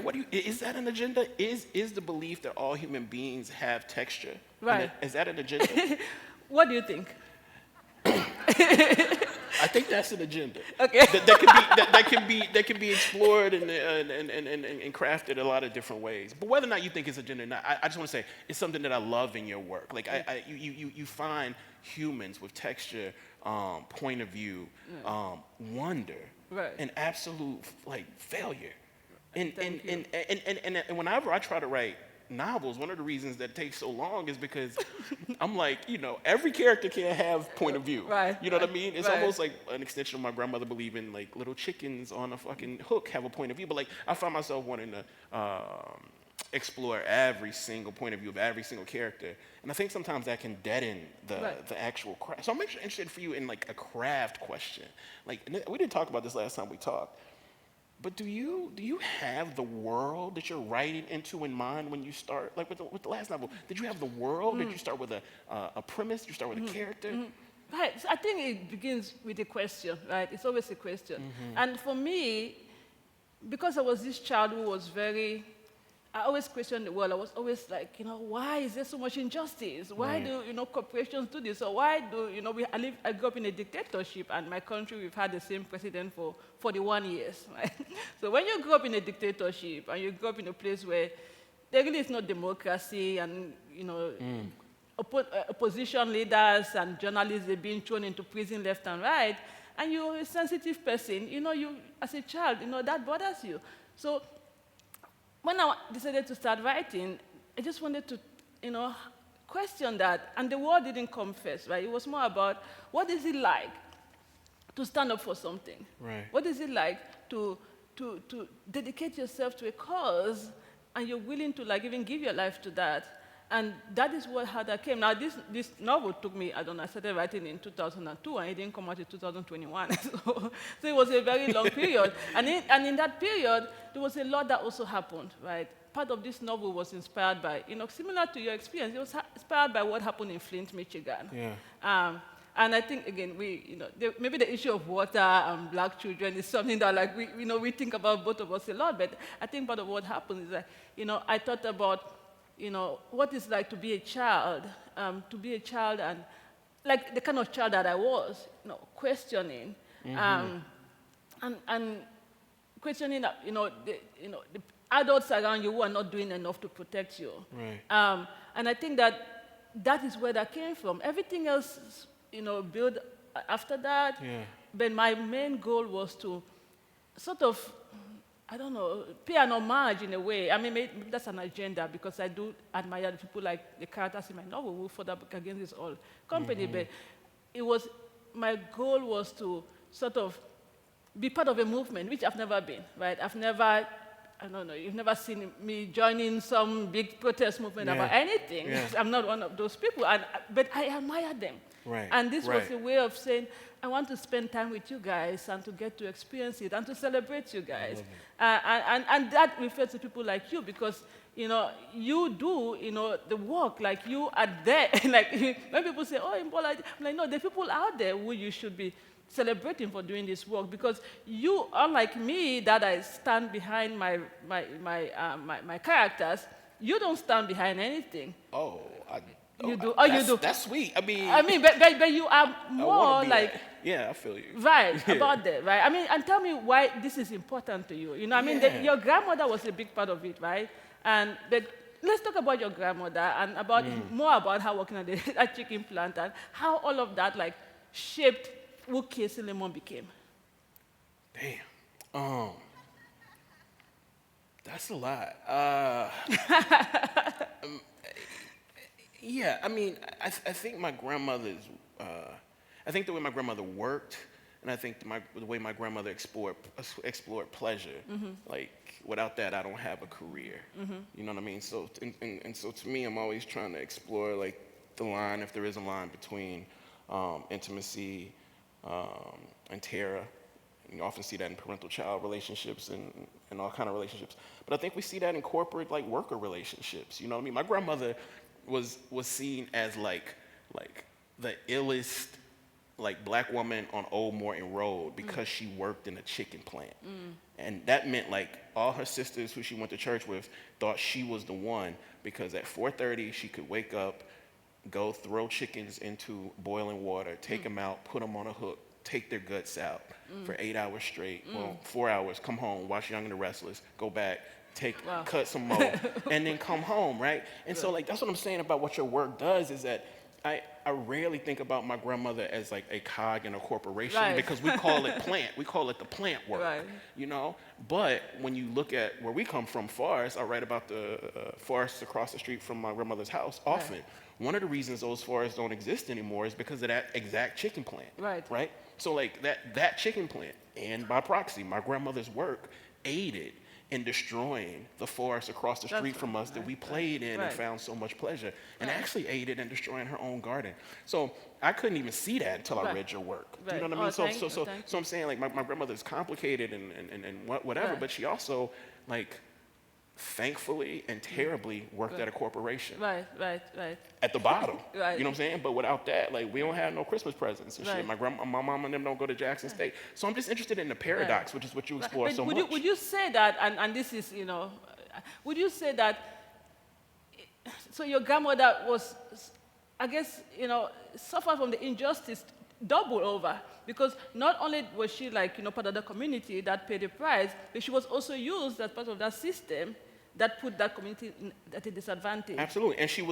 what is that an agenda? Is the belief that all human beings have texture? Right. Is that an agenda? What do you think? I think that's an agenda. Okay. That can be explored and crafted a lot of different ways. But whether or not you think it's agenda or not, I just want to say it's something that I love in your work. Like you find humans with texture, point of view, wonder, and absolute like failure. And whenever I try to write novels, one of the reasons that takes so long is because I'm like, every character can't have point of view. Right. You know what I mean? It's almost like an extension of my grandmother believing like little chickens on a fucking hook have a point of view. But like I find myself wanting to explore every single point of view of every single character. And I think sometimes that can deaden the actual craft. So I'm actually interested for you in like a craft question. Like we didn't talk about this last time we talked. But do you have the world that you're writing into in mind when you start? Like with the last novel, did you have the world? Did you start with a premise? Did you start with a character? Right. So I think it begins with a question, right? It's always a question. And for me, because I was this child who was I always questioned the world. I was always like, why is there so much injustice? Why do, corporations do this? Or why do, I grew up in a dictatorship, and my country, we've had the same president for 41 years, right? So when you grow up in a dictatorship, and you grow up in a place where there really is no democracy, and, opposition leaders and journalists are being thrown into prison left and right, and you're a sensitive person, you, as a child, that bothers you. So when I decided to start writing, I just wanted to, question that. And the word didn't come first, right? It was more about what is it like to stand up for something? Right. What is it like to dedicate yourself to a cause, and you're willing to like even give your life to that? And that is how that came. Now, this novel took me, I started writing in 2002, and it didn't come out in 2021. So it was a very long period. And in that period, there was a lot that also happened, right? Part of this novel was inspired by, similar to your experience, it was inspired by what happened in Flint, Michigan. Yeah. And I think, again, maybe the issue of water and black children is something that, like, we think about both of us a lot. But I think part of what happened is that, I thought about, what it's like to be a child, and like the kind of child that I was, questioning, and questioning that, the adults around you who are not doing enough to protect you. Right. And I think that is where that came from. Everything else, built after that. Yeah. But my main goal was to sort of, pay an homage in a way. I mean, maybe that's an agenda, because I do admire the people like the characters in my novel who fought up against this old company. But my goal was to sort of be part of a movement, which I've never been, right? You've never seen me joining some big protest movement about anything. Yeah. I'm not one of those people, but I admire them. Right. And this was a way of saying, I want to spend time with you guys and to get to experience it and to celebrate you guys. And that refers to people like you, because, you do, the work, like you are there. Like when people say, oh, Mbola, I'm like, no, there are people out there who you should be celebrating for doing this work, because you, unlike me, that I stand behind my characters, you don't stand behind anything. Oh, You do. Oh, you do. That's sweet. I mean, But you are I more wanna be like, that. Yeah, I feel you. right, Yeah. about that, right? I mean, and tell me why this is important to you. I mean, Yeah. your grandmother was a big part of it, right? But let's talk about your grandmother and about more about her working at the at chicken plant and how all of that like shaped who Casey Laymon became. Damn. That's a lot. Yeah, I mean, I think my grandmother's, I think the way my grandmother worked, and I think the way my grandmother explored pleasure, like, without that, I don't have a career. You know what I mean? So, and so to me, I'm always trying to explore, like, the line, if there is a line between intimacy and terror. You often see that in parental-child relationships and all kind of relationships. But I think we see that in corporate, like, worker relationships. You know what I mean? My grandmother was seen as like the illest, like, black woman on Old Morton Road because she worked in a chicken plant. And that meant, like, all her sisters who she went to church with thought she was the one, because at 4:30 she could wake up, go throw chickens into boiling water, take them out, put them on a hook, take their guts out for 8 hours straight, well, 4 hours, come home, watch Young and the Restless, go back, cut some more, and then come home, right? And so, like, that's what I'm saying about what your work does, is that I rarely think about my grandmother as, like, a cog in a corporation, Right. because we call it plant. We call it the plant work, Right. you know? But when you look at where we come from, forests, I write about the forests across the street from my grandmother's house often. Right. One of the reasons those forests don't exist anymore is because of that exact chicken plant. Right. So, like, that chicken plant, and by proxy, my grandmother's work aided in destroying the forest across the street from us that we played in and Right. found so much pleasure, and actually aided in destroying her own garden. So I couldn't even see that until I Right. read your work. Do Right. you know what I Oh, mean? thank you. So I'm saying, like, my grandmother's complicated and whatever, Right. but she also, like, thankfully and terribly worked at a corporation. Right. At the bottom. Right. You know what I'm saying? But without that, like, we don't have no Christmas presents and shit. Right. My mom and them don't go to Jackson State. So I'm just interested in the paradox, which is what you explore But so would much. would you say that, and this is, would you say that, so your grandmother was, I guess, suffered from the injustice double over, because not only was she, like, part of the community that paid the price, but she was also used as part of that system that put that community at a disadvantage. Absolutely, and she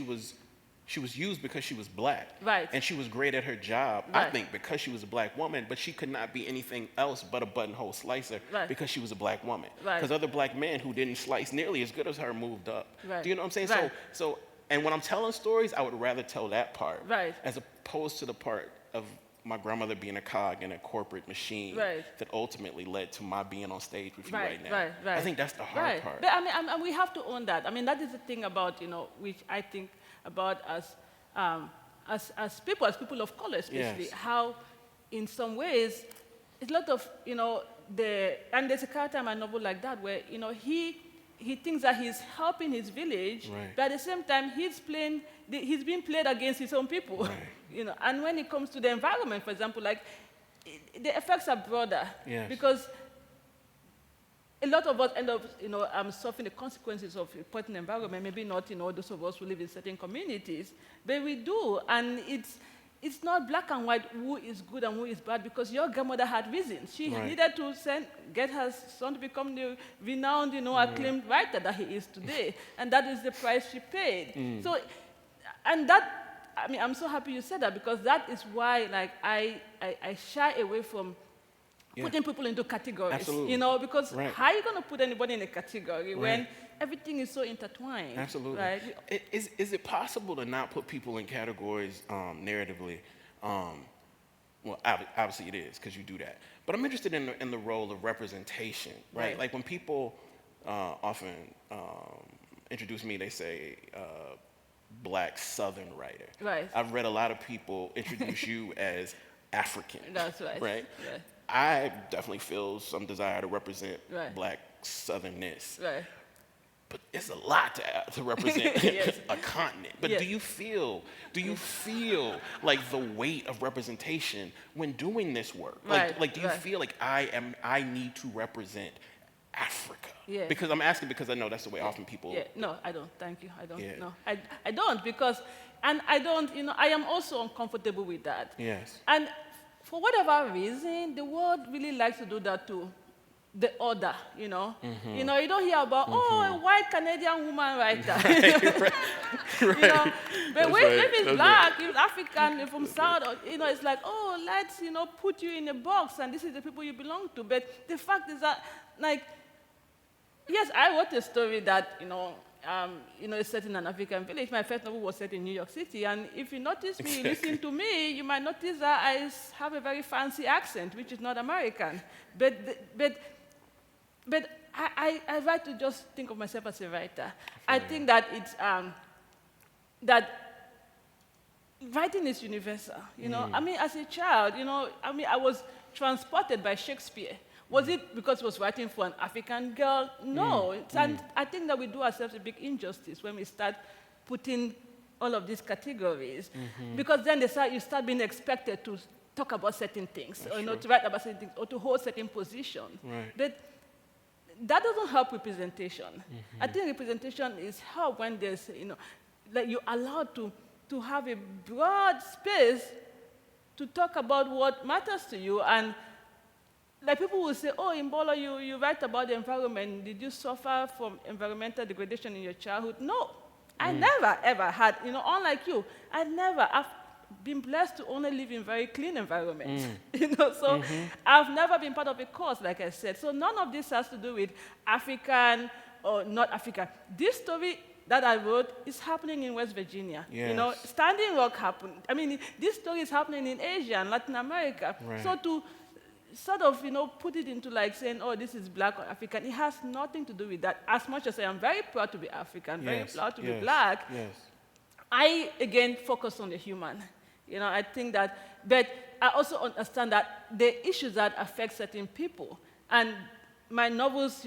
was used because she was black. Right. And she was great at her job, I Right. think, because she was a black woman, but she could not be anything else but a buttonhole slicer Right. because she was a black woman. Right. Because other black men who didn't slice nearly as good as her moved up. Right. Do you know what I'm saying? Right. So, and when I'm telling stories, I would rather tell that part, Right. as opposed to the part of my grandmother being a cog in a corporate machine Right. that ultimately led to my being on stage with you Right, right now. right. I think that's the hard part. But I mean, and we have to own that. I mean, that is the thing about, which I think about as people of color especially, Yes. how in some ways, it's a lot of, and there's a character in my novel like that where, he thinks that he's helping his village, Right. but at the same time, he's being played against his own people. Right. And when it comes to the environment, for example, like, the effects are broader. Yes. Because a lot of us end up, suffering the consequences of a potent environment. Maybe not, those of us who live in certain communities, but we do. And it's not black and white who is good and who is bad, because your grandmother had reasons. She Right. needed to get her son to become the renowned, acclaimed writer that he is today. And that is the price she paid. So, and that, I mean, I'm so happy you said that, because that is why, like, I shy away from putting people into categories. Absolutely. Because Right. how are you going to put anybody in a category when Right. everything is so intertwined? Absolutely. Right? Is it possible to not put people in categories narratively? Well, obviously it is, because you do that. But I'm interested in the role of representation, right? Right. Like, when people often introduce me, they say black Southern writer. Right. I've read a lot of people introduce you as African. That's right. Right? Yeah. I definitely feel some desire to represent Right. black Southernness. Right. but it's a lot to represent a continent. But Yes. do you feel like the weight of representation when doing this work? Right, Like do you right. feel like I need to represent Africa? Yeah. Because I'm asking because I know that's the way often people. Yeah, no, I don't. Thank you. I don't. Yeah. No, I don't because, and I don't. I am also uncomfortable with that. Yes. And for whatever reason, the world really likes to do that to the other. You don't hear about a white Canadian woman writer. But if it's black, if it's African, if from South, it's like, let's put you in a box, and this is the people you belong to. But the fact is that, like, yes, I wrote a story that, is set in an African village. My first novel was set in New York City. And if you notice me, you listen to me, you might notice that I have a very fancy accent, which is not American. But I write to just think of myself as a writer. I think that it's, that writing is universal. I mean, as a child, I was transported by Shakespeare. Was it because he was writing for an African girl? No. And I think that we do ourselves a big injustice when we start putting all of these categories. Because then you start being expected to talk about certain things, or to write about certain things, or to hold certain positions. Right. But that doesn't help representation. I think representation is help when there's, like you're allowed to have a broad space to talk about what matters to you. And like people will say, Mbolo, you write about the environment. Did you suffer from environmental degradation in your childhood? No. I never, ever had, unlike you, I've been blessed to only live in very clean environments. So I've never been part of a cause, like I said. So none of this has to do with African or not African. This story that I wrote is happening in West Virginia. Yes. Standing Rock happened. I mean, this story is happening in Asia and Latin America. Right. So to sort of, put it into like saying, this is black or African, it has nothing to do with that. As much as I am very proud to be African, very proud to be black, I, again, focus on the human. I think that, but I also understand that the issues that affect certain people, and my novels,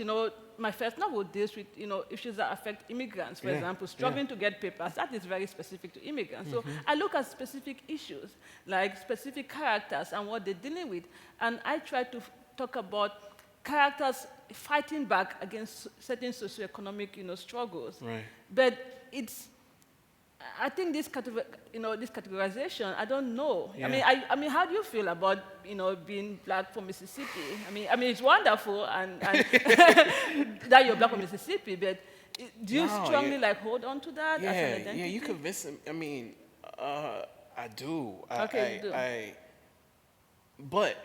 my first novel deals with, issues that affect immigrants, for example, struggling to get papers. That is very specific to immigrants. So I look at specific issues, like specific characters and what they're dealing with. And I try to talk about characters fighting back against certain socioeconomic, struggles. Right. But I think this categorization, I don't know. Yeah. I mean, how do you feel about, being black from Mississippi? I mean, it's wonderful and that you're black from Mississippi, but do you strongly hold on to that as an identity? Yeah, you convince him. I mean, I do. Okay, you do. But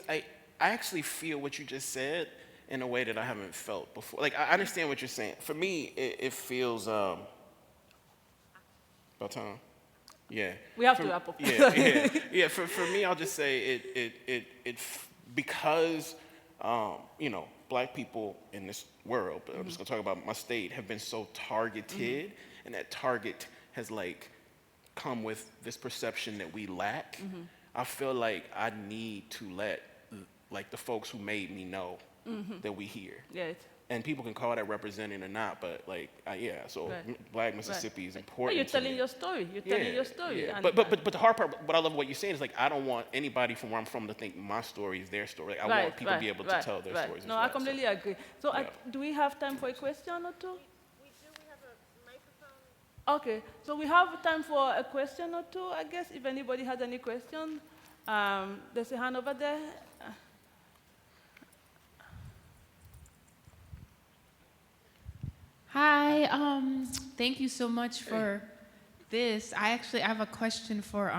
I actually feel what you just said in a way that I haven't felt before. Like, I understand what you're saying. For me, it feels, about time. Yeah. We have to wrap up. Yeah. For me, I'll just say because black people in this world, but I'm just gonna talk about my state, have been so targeted, and that target has come with this perception that we lack. I feel like I need to let the folks who made me know that we here. Yes. And people can call that representing or not, but Black Mississippi is important. You're telling your story. You're telling your story. Yeah. And But the hard part, what I love what you're saying is I don't want anybody from where I'm from to think my story is their story. I want people to be able to tell their stories. No, as well. I completely agree. So do we have time for a question or two? We do. We have a microphone. Okay, so we have time for a question or two, I guess, if anybody has any questions. There's a hand over there. Hi, thank you so much for this. I have a question for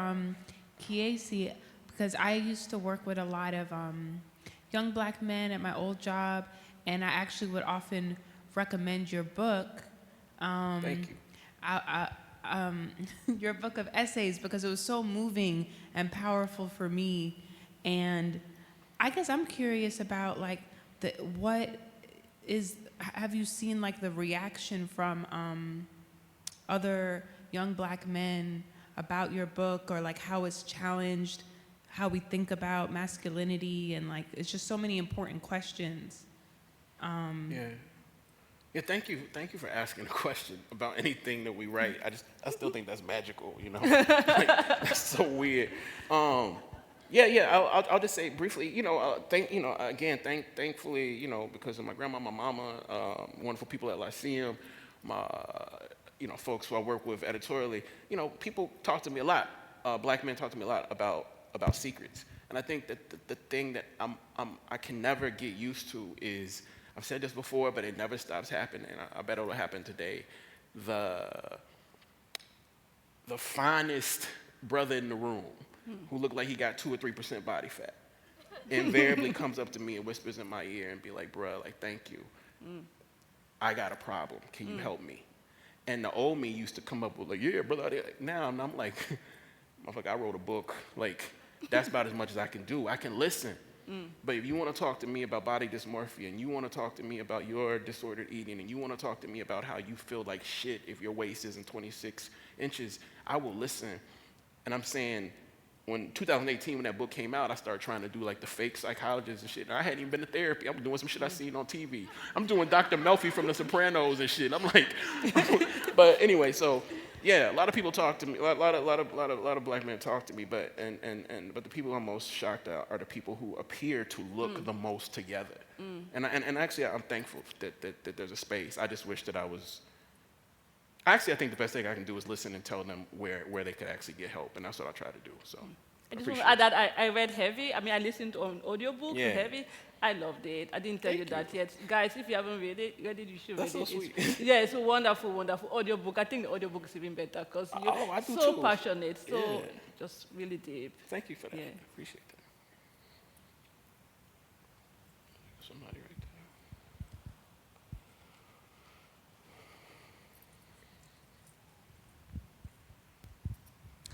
Kiesi, because I used to work with a lot of young black men at my old job, and I actually would often recommend your book. Thank you. Your book of essays, because it was so moving and powerful for me. And I guess I'm curious about have you seen the reaction from other young black men about your book, or how it's challenged how we think about masculinity, and it's just so many important questions. Yeah. Yeah, thank you for asking a question about anything that we write. I still think that's magical, you know. Like, that's so weird. I'll just say briefly, thankfully, because of my grandma, my mama, wonderful people at Lyceum, my, folks who I work with editorially, people talk to me a lot. Black men talk to me a lot about secrets, and I think that the thing that I can never get used to is, I've said this before, but it never stops happening. I bet it'll happen today. The finest brother in the room, who looked like he got 2 or 3% body fat, invariably comes up to me and whispers in my ear and be like, bruh, like, thank you. I got a problem. Can you help me? And the old me used to come up with like, yeah, brother. Now I'm like, motherfucker, I wrote a book. Like, that's about as much as I can do. I can listen. But if you want to talk to me about body dysmorphia, and you want to talk to me about your disordered eating, and you want to talk to me about how you feel like shit if your waist isn't 26 inches, I will listen. And I'm saying, when 2018, when that book came out, I started trying to do like the fake psychologist and shit. And I hadn't even been to therapy. I'm doing some shit I seen on TV. I'm doing Dr. Melfi from The Sopranos and shit. I'm like, but anyway, so yeah, a lot of people talk to me. A lot of black men talk to me. But the people I'm most shocked at are the people who appear to look the most together. And actually, I'm thankful that there's a space. I just wish that I was. Actually, I think the best thing I can do is listen and tell them where they could actually get help, and that's what I try to do. So, I just want to add that I read Heavy. I mean, I listened to an audiobook to Heavy. I loved it. I didn't tell you that yet. Guys, if you haven't read it, you should read it. That's so sweet. It's a wonderful, wonderful audiobook. I think the audiobook is even better because you're so passionate, so just really deep. Thank you for that. Yeah. I appreciate that. Somebody right there.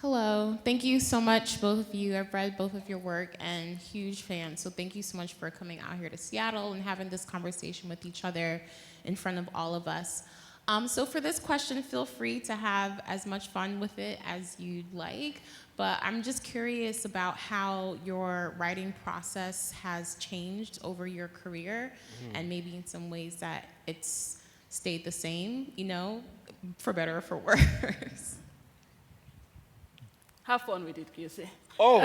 Hello. Thank you so much, both of you. I've read both of your work and huge fan. So thank you so much for coming out here to Seattle and having this conversation with each other in front of all of us. So for this question, feel free to have as much fun with it as you'd like. But I'm just curious about how your writing process has changed over your career, and maybe in some ways that it's stayed the same, for better or for worse. Have fun with it, QC. Oh,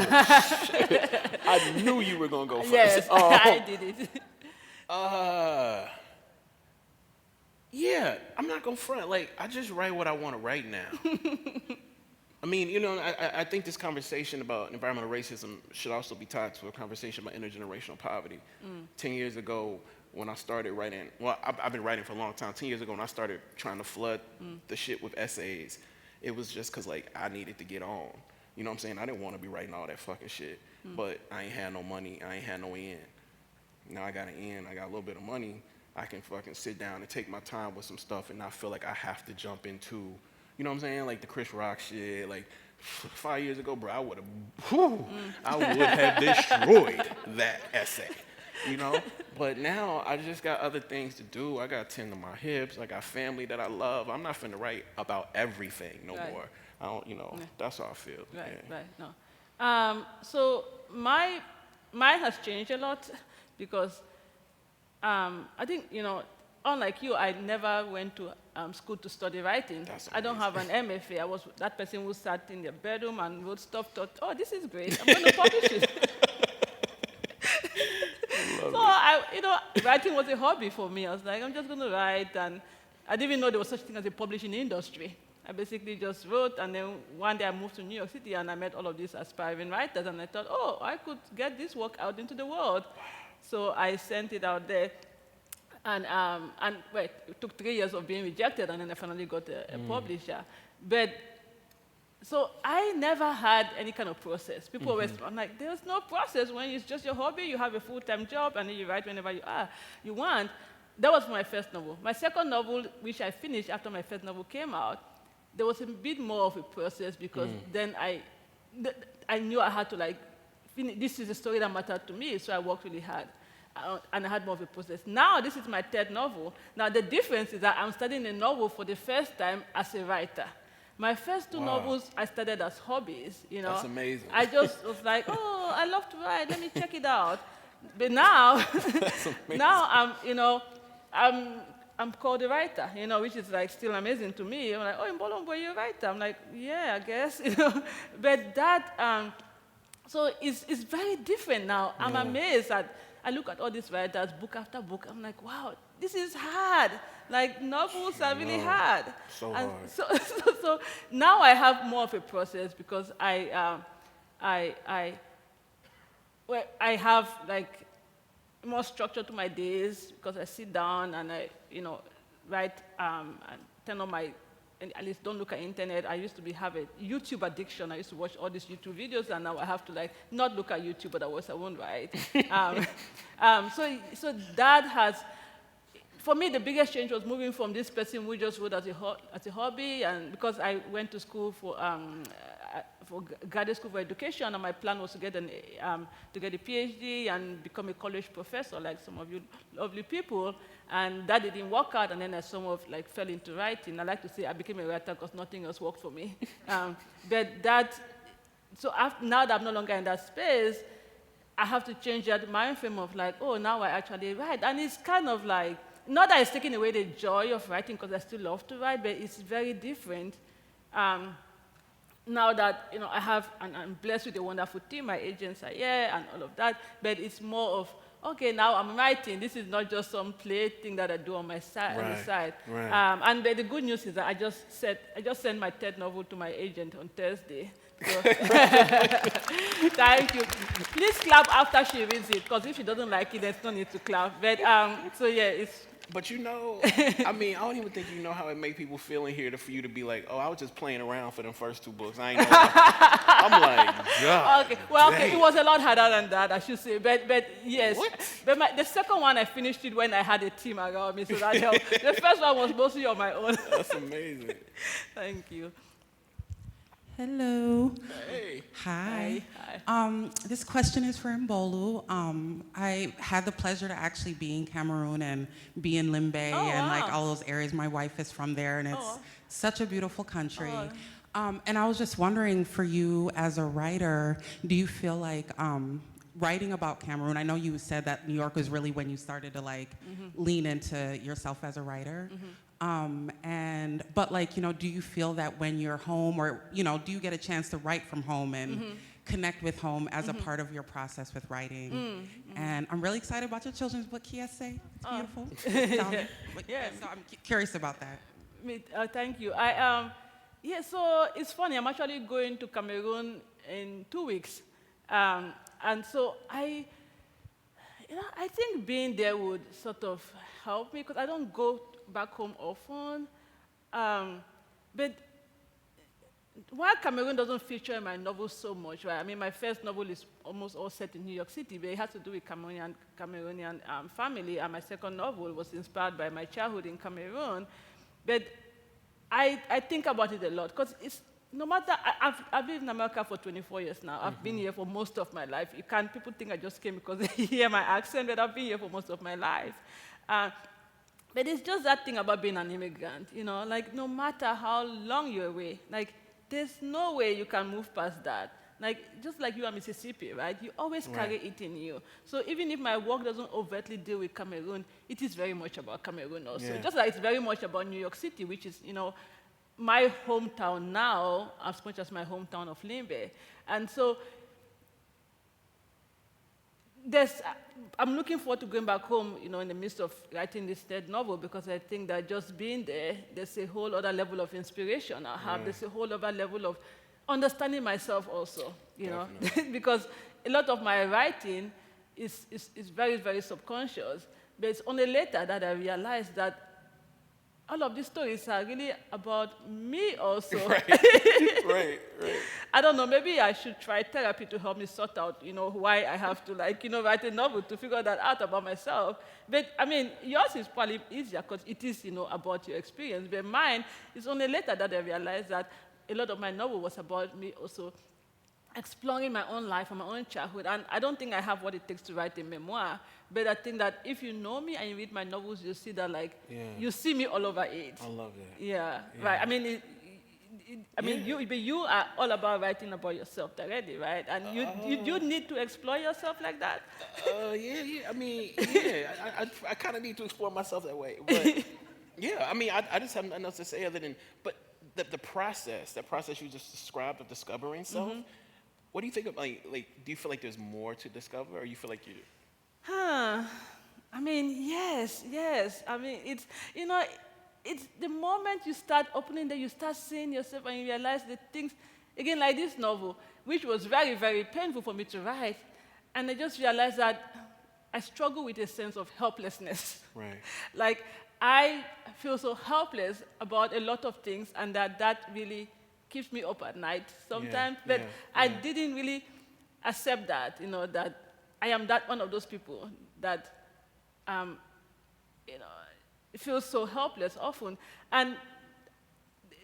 shit. I knew you were going to go first. Yes, I did it. Yeah, I'm not going to front. Like, I just write what I want to write now. I mean, I think this conversation about environmental racism should also be tied to a conversation about intergenerational poverty. 10 years ago, when I started writing, well, I've been writing for a long time. 10 years ago, when I started trying to flood the shit with essays, it was just because, like, I needed to get on. You know what I'm saying? I didn't want to be writing all that fucking shit, but I ain't had no money. I ain't had no end. Now I got an end. I got a little bit of money. I can fucking sit down and take my time with some stuff and not feel like I have to jump into, you know what I'm saying? Like the Chris Rock shit. Like 5 years ago, bro, I would have destroyed that essay, But now I just got other things to do. I got to tend to my hips. I got family that I love. I'm not finna write about everything no more. I don't, that's how I feel. Right, no. So mine has changed a lot because I think, unlike you, I never went to school to study writing. I don't have an MFA. I was that person who sat in their bedroom and wrote stuff, thought, oh, this is great. I'm going to publish it. Writing was a hobby for me. I was like, I'm just going to write. And I didn't even know there was such a thing as a publishing industry. I basically just wrote, and then one day I moved to New York City, and I met all of these aspiring writers, and I thought, oh, I could get this work out into the world. So I sent it out there, and it took 3 years of being rejected, and then I finally got a publisher. But so I never had any kind of process. People always, I'm like, there's no process when it's just your hobby. You have a full-time job, and then you write whenever you want. That was my first novel. My second novel, which I finished after my first novel came out, there was a bit more of a process because then I knew I had to finish. This is a story that mattered to me, so I worked really hard. And I had more of a process. Now, this is my third novel. Now, the difference is that I'm studying a novel for the first time as a writer. My first two novels, I started as hobbies, That's amazing. I just was like, oh, I love to write, let me check it out. But now, now I'm called a writer, which is like still amazing to me. I'm like, oh, Mbue, you're a writer. I'm like, yeah, I guess, But that, so it's very different now. I'm amazed at, I look at all these writers, book after book. I'm like, wow, this is hard. Like novels are really hard. So And hard. So now I have more of a process because I have like more structure to my days because I sit down and I, write and turn on my, and at least don't look at internet. I used to have a YouTube addiction. I used to watch all these YouTube videos, and now I have to like not look at YouTube, but I won't write. So that has, for me, the biggest change was moving from this person who just wrote as a hobby, and because I went to school for graduate school for education, and my plan was to get a PhD and become a college professor, like some of you lovely people. And that didn't work out, and then I sort of like fell into writing. I like to say I became a writer because nothing else worked for me. Now that I'm no longer in that space, I have to change that mind frame of like, oh, now I actually write. And it's kind of like, not that it's taking away the joy of writing because I still love to write, but it's very different. Now that I have, and I'm blessed with a wonderful team, my agents are here and all of that, but it's more of, okay, now I'm writing. This is not just some play thing that I do on my side. On the side. Right. And the good news is that I just sent my third novel to my agent on Thursday. So thank you. Please clap after she reads it, because if she doesn't like it, there's no need to clap. But so yeah, it's. But I mean, I don't even think you know how it make people feel in here for you to be like, oh, I was just playing around for them first 2 books. I ain't know. I'm like, God. Okay, well, dang. it was a lot harder than that, I should say. But yes. What? But the second one, I finished it when I had a team around me, so that helped. The first one was mostly on my own. That's amazing. Thank you. Hello. Hey. Hi. Hi. This question is for Mbue. I had the pleasure to actually be in Cameroon and be in Limbe and like wow. all those areas. My wife is from there, and it's Oh. such a beautiful country. And I was just wondering, for you as a writer, do you feel like writing about Cameroon? I know you said that New York was really when you started to like lean into yourself as a writer. But like, do you feel that when you're home, or, do you get a chance to write from home and connect with home as a part of your process with writing? And I'm really excited about your children's book, Kiese. It's beautiful. Tell me. Yeah. So I'm curious about that. Thank you. So it's funny. I'm actually going to Cameroon in 2 weeks. And so I think being there would sort of help me, because I don't go back home often. But while Cameroon doesn't feature in my novel so much, right? I mean, my first novel is almost all set in New York City, but it has to do with Cameroonian family, and my second novel was inspired by my childhood in Cameroon. But I think about it a lot, because it's, no matter, I've been in America for 24 years now. I've been here for most of my life. People think I just came because they hear my accent, but I've been here for most of my life. But it's just that thing about being an immigrant, like no matter how long you're away, like there's no way you can move past that. Like, just like you are Mississippi, right? You always carry it in you. So even if my work doesn't overtly deal with Cameroon, it is very much about Cameroon also. Yeah. Just like it's very much about New York City, which is, my hometown now, as much as my hometown of Limbe. And so I'm looking forward to going back home, in the midst of writing this third novel, because I think that just being there, there's a whole other level of inspiration I have. There's a whole other level of understanding myself also, because a lot of my writing is very, very subconscious. But it's only later that I realized that all of these stories are really about me also. Right. I don't know, maybe I should try therapy to help me sort out, why I have to, write a novel to figure that out about myself. But, I mean, yours is probably easier because it is, about your experience. But mine, it's only later that I realized that a lot of my novel was about me also exploring my own life and my own childhood. And I don't think I have what it takes to write a memoir, but I think that if you know me and you read my novels, you see that, you see me all over it. I love that. Yeah, right. I mean, you are all about writing about yourself already, right? And you need to explore yourself like that. Yeah. I mean, yeah. I kind of need to explore myself that way. But Yeah, I mean, I just have nothing else to say other than, but the process, that process you just described of discovering self, what do you think of, like, do you feel like there's more to discover, or you feel like you? Huh. I mean, yes, yes. I mean, it's, you know, it's the moment you start opening that you start seeing yourself and you realize the things, again, like this novel, which was very, very painful for me to write. And I just realized that I struggle with a sense of helplessness. Right. Like, I feel so helpless about a lot of things, and that really keeps me up at night sometimes. But I didn't really accept that, that I am that one of those people that, feels so helpless often. And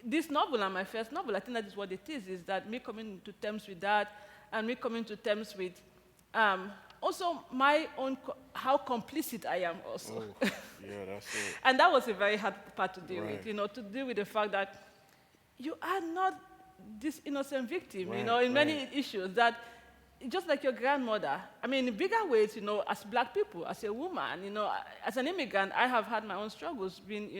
this novel and my first novel, I think that is what it is that me coming to terms with that, and me coming to terms with also my own, how complicit I am also. Oh, yeah, that's it. And that was a very hard part to deal Right. with, to deal with the fact that you are not this innocent victim, Right, in many issues that, just like your grandmother, I mean, in bigger ways, as black people, as a woman, as an immigrant, I have had my own struggles, being,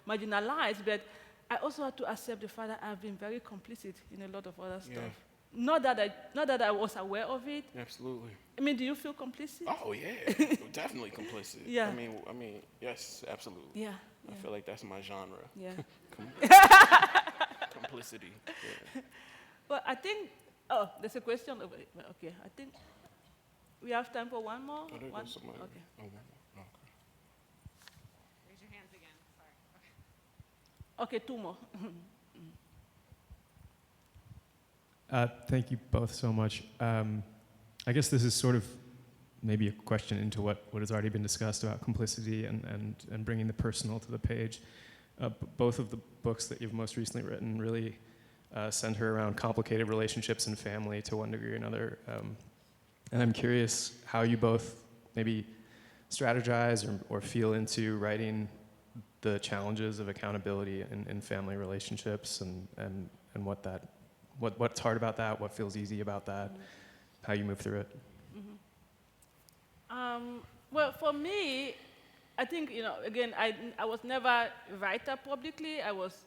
marginalized, but I also had to accept the fact that I've been very complicit in a lot of other stuff. Not that I was aware of it. Absolutely. I mean, do you feel complicit? Oh yeah, definitely complicit. Yeah. I mean, yes, absolutely. Yeah. I feel like that's my genre. Yeah. Complicity. Yeah. Well, I think, there's a question over it. Okay, I think we have time for one more. Oh, there One? goes somebody. Okay. Oh, one more. Raise your hands again. Sorry. Okay, two more. Thank you both so much. I guess this is sort of maybe a question into what has already been discussed about complicity and bringing the personal to the page. Both of the books that you've most recently written really center around complicated relationships and family to one degree or another. And I'm curious how you both maybe strategize or feel into writing the challenges of accountability in family relationships and what's hard about that, what feels easy about that, how you move through it. Well, for me, I think, again, I was never a writer publicly. I was,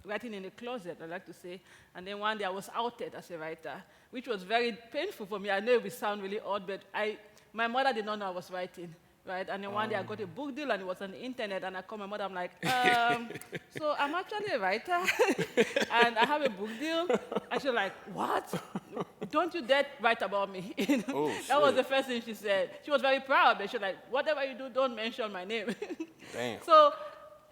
writing in a closet, I like to say. And then one day I was outed as a writer, which was very painful for me. I know it will sound really odd, but my mother did not know I was writing. Right? And then one day I got a book deal, and it was on the internet, and I called my mother, I'm like, so I'm actually a writer, and I have a book deal. And she was like, what? Don't you dare write about me. Oh, that was shit. the first thing she said. She was very proud, but she was like, whatever you do, don't mention my name. Damn. So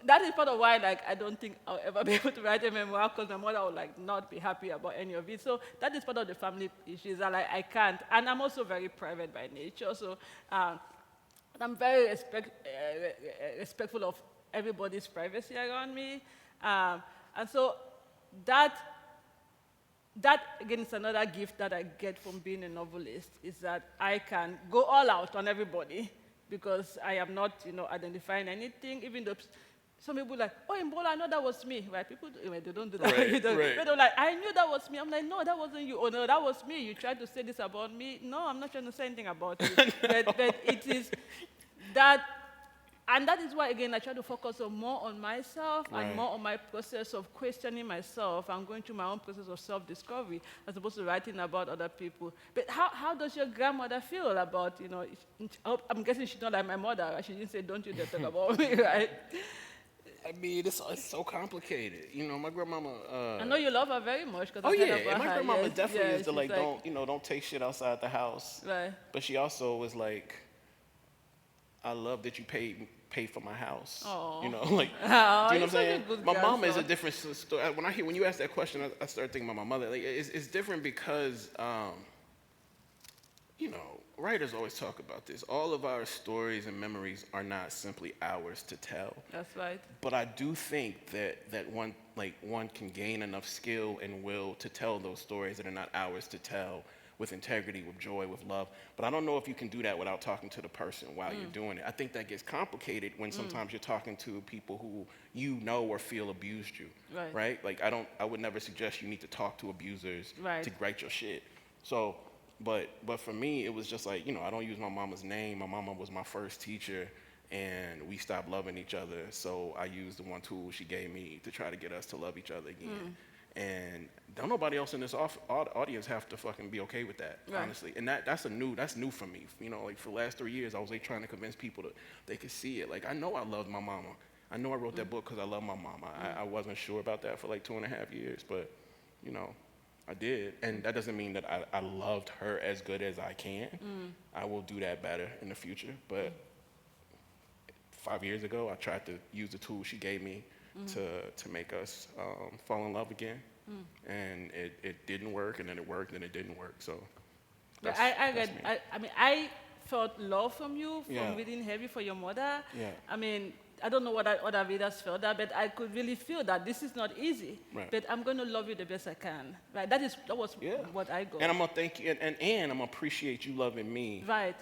that is part of why, I don't think I'll ever be able to write a memoir, because my mother would, not be happy about any of it. So that is part of the family issues that, I can't. And I'm also very private by nature, so I'm very respectful of everybody's privacy around me. And so that, again, is another gift that I get from being a novelist, is that I can go all out on everybody because I am not, identifying anything, even though some people are like, oh, Mbue, I know that was me, right? People, they don't do that. Right, But right. they're like, I knew that was me. I'm like, no, that wasn't you. Oh, no, that was me. You tried to say this about me. No, I'm not trying to say anything about you. but it is that, and that is why, again, I try to focus more on myself and more on my process of questioning myself and going through my own process of self-discovery as opposed to writing about other people. But how does your grandmother feel about, I'm guessing she's not like my mother, right? She didn't say, don't you dare talk about me, right? I mean, it's so complicated. My grandmama. I know you love her very much. Oh yeah, about and my her. grandmama Yes, definitely yes, is the she's don't take shit outside the house. Right. But she also was like, I love that you pay for my house. Aw. Do you know Oh, what I'm you're such a saying? good My mom is a grandson. different story. When you ask that question, I start thinking about my mother. It's different because, writers always talk about this. All of our stories and memories are not simply ours to tell. That's right. But I do think that one can gain enough skill and will to tell those stories that are not ours to tell with integrity, with joy, with love. But I don't know if you can do that without talking to the person while you're doing it. I think that gets complicated when sometimes you're talking to people who or feel abused you, Right. Like I would never suggest you need to talk to abusers Right. to write your shit. So, but for me, it was just like, I don't use my mama's name. My mama was my first teacher. and we stopped loving each other. So I used the one tool she gave me to try to get us to love each other again. And don't nobody else in this audience have to fucking be okay with that, honestly. And that's new for me. You know, like for the last 3 years, I was like trying to convince people that they could see it. Like, I know I loved my mama. I know I wrote that book because I love my mama. I wasn't sure about that for like 2.5 years, but you know, I did. And that doesn't mean that I loved her as good as I can. I will do that better in the future. But 5 years ago, I tried to use the tool she gave me to make us fall in love again. And it didn't work, and then it worked, and it didn't work. So that's, that's me. I mean, I felt love from you, from Yeah. reading Heavy for your mother. Yeah. I mean, I don't know what other readers felt that, but I could really feel that this is not easy. Right. But I'm going to love you the best I can. Right? That was what I got. And I'm gonna thank you, and I'm gonna appreciate you loving me. Right.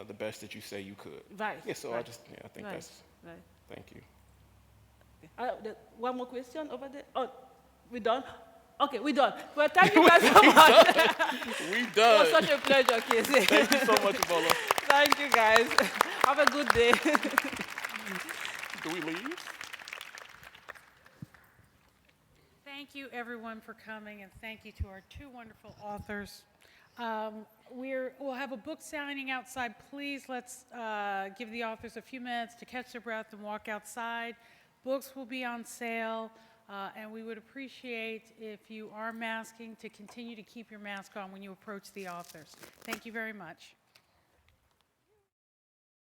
The best that you say you could. Right. Yeah. So right. I think right. that's. Right. Thank you. One more question over there. Oh, we done? Okay, we done. Well, thank you guys so much. We It done. was such a pleasure, Casey. Thank you so much, Ebola. Thank you, guys. Have a good day. Do we leave? Thank you, everyone, for coming, and thank you to our two wonderful authors. We'll have a book signing outside. Please let's give the authors a few minutes to catch their breath and walk outside. Books will be on sale, and we would appreciate if you are masking to continue to keep your mask on when you approach the authors. Thank you very much.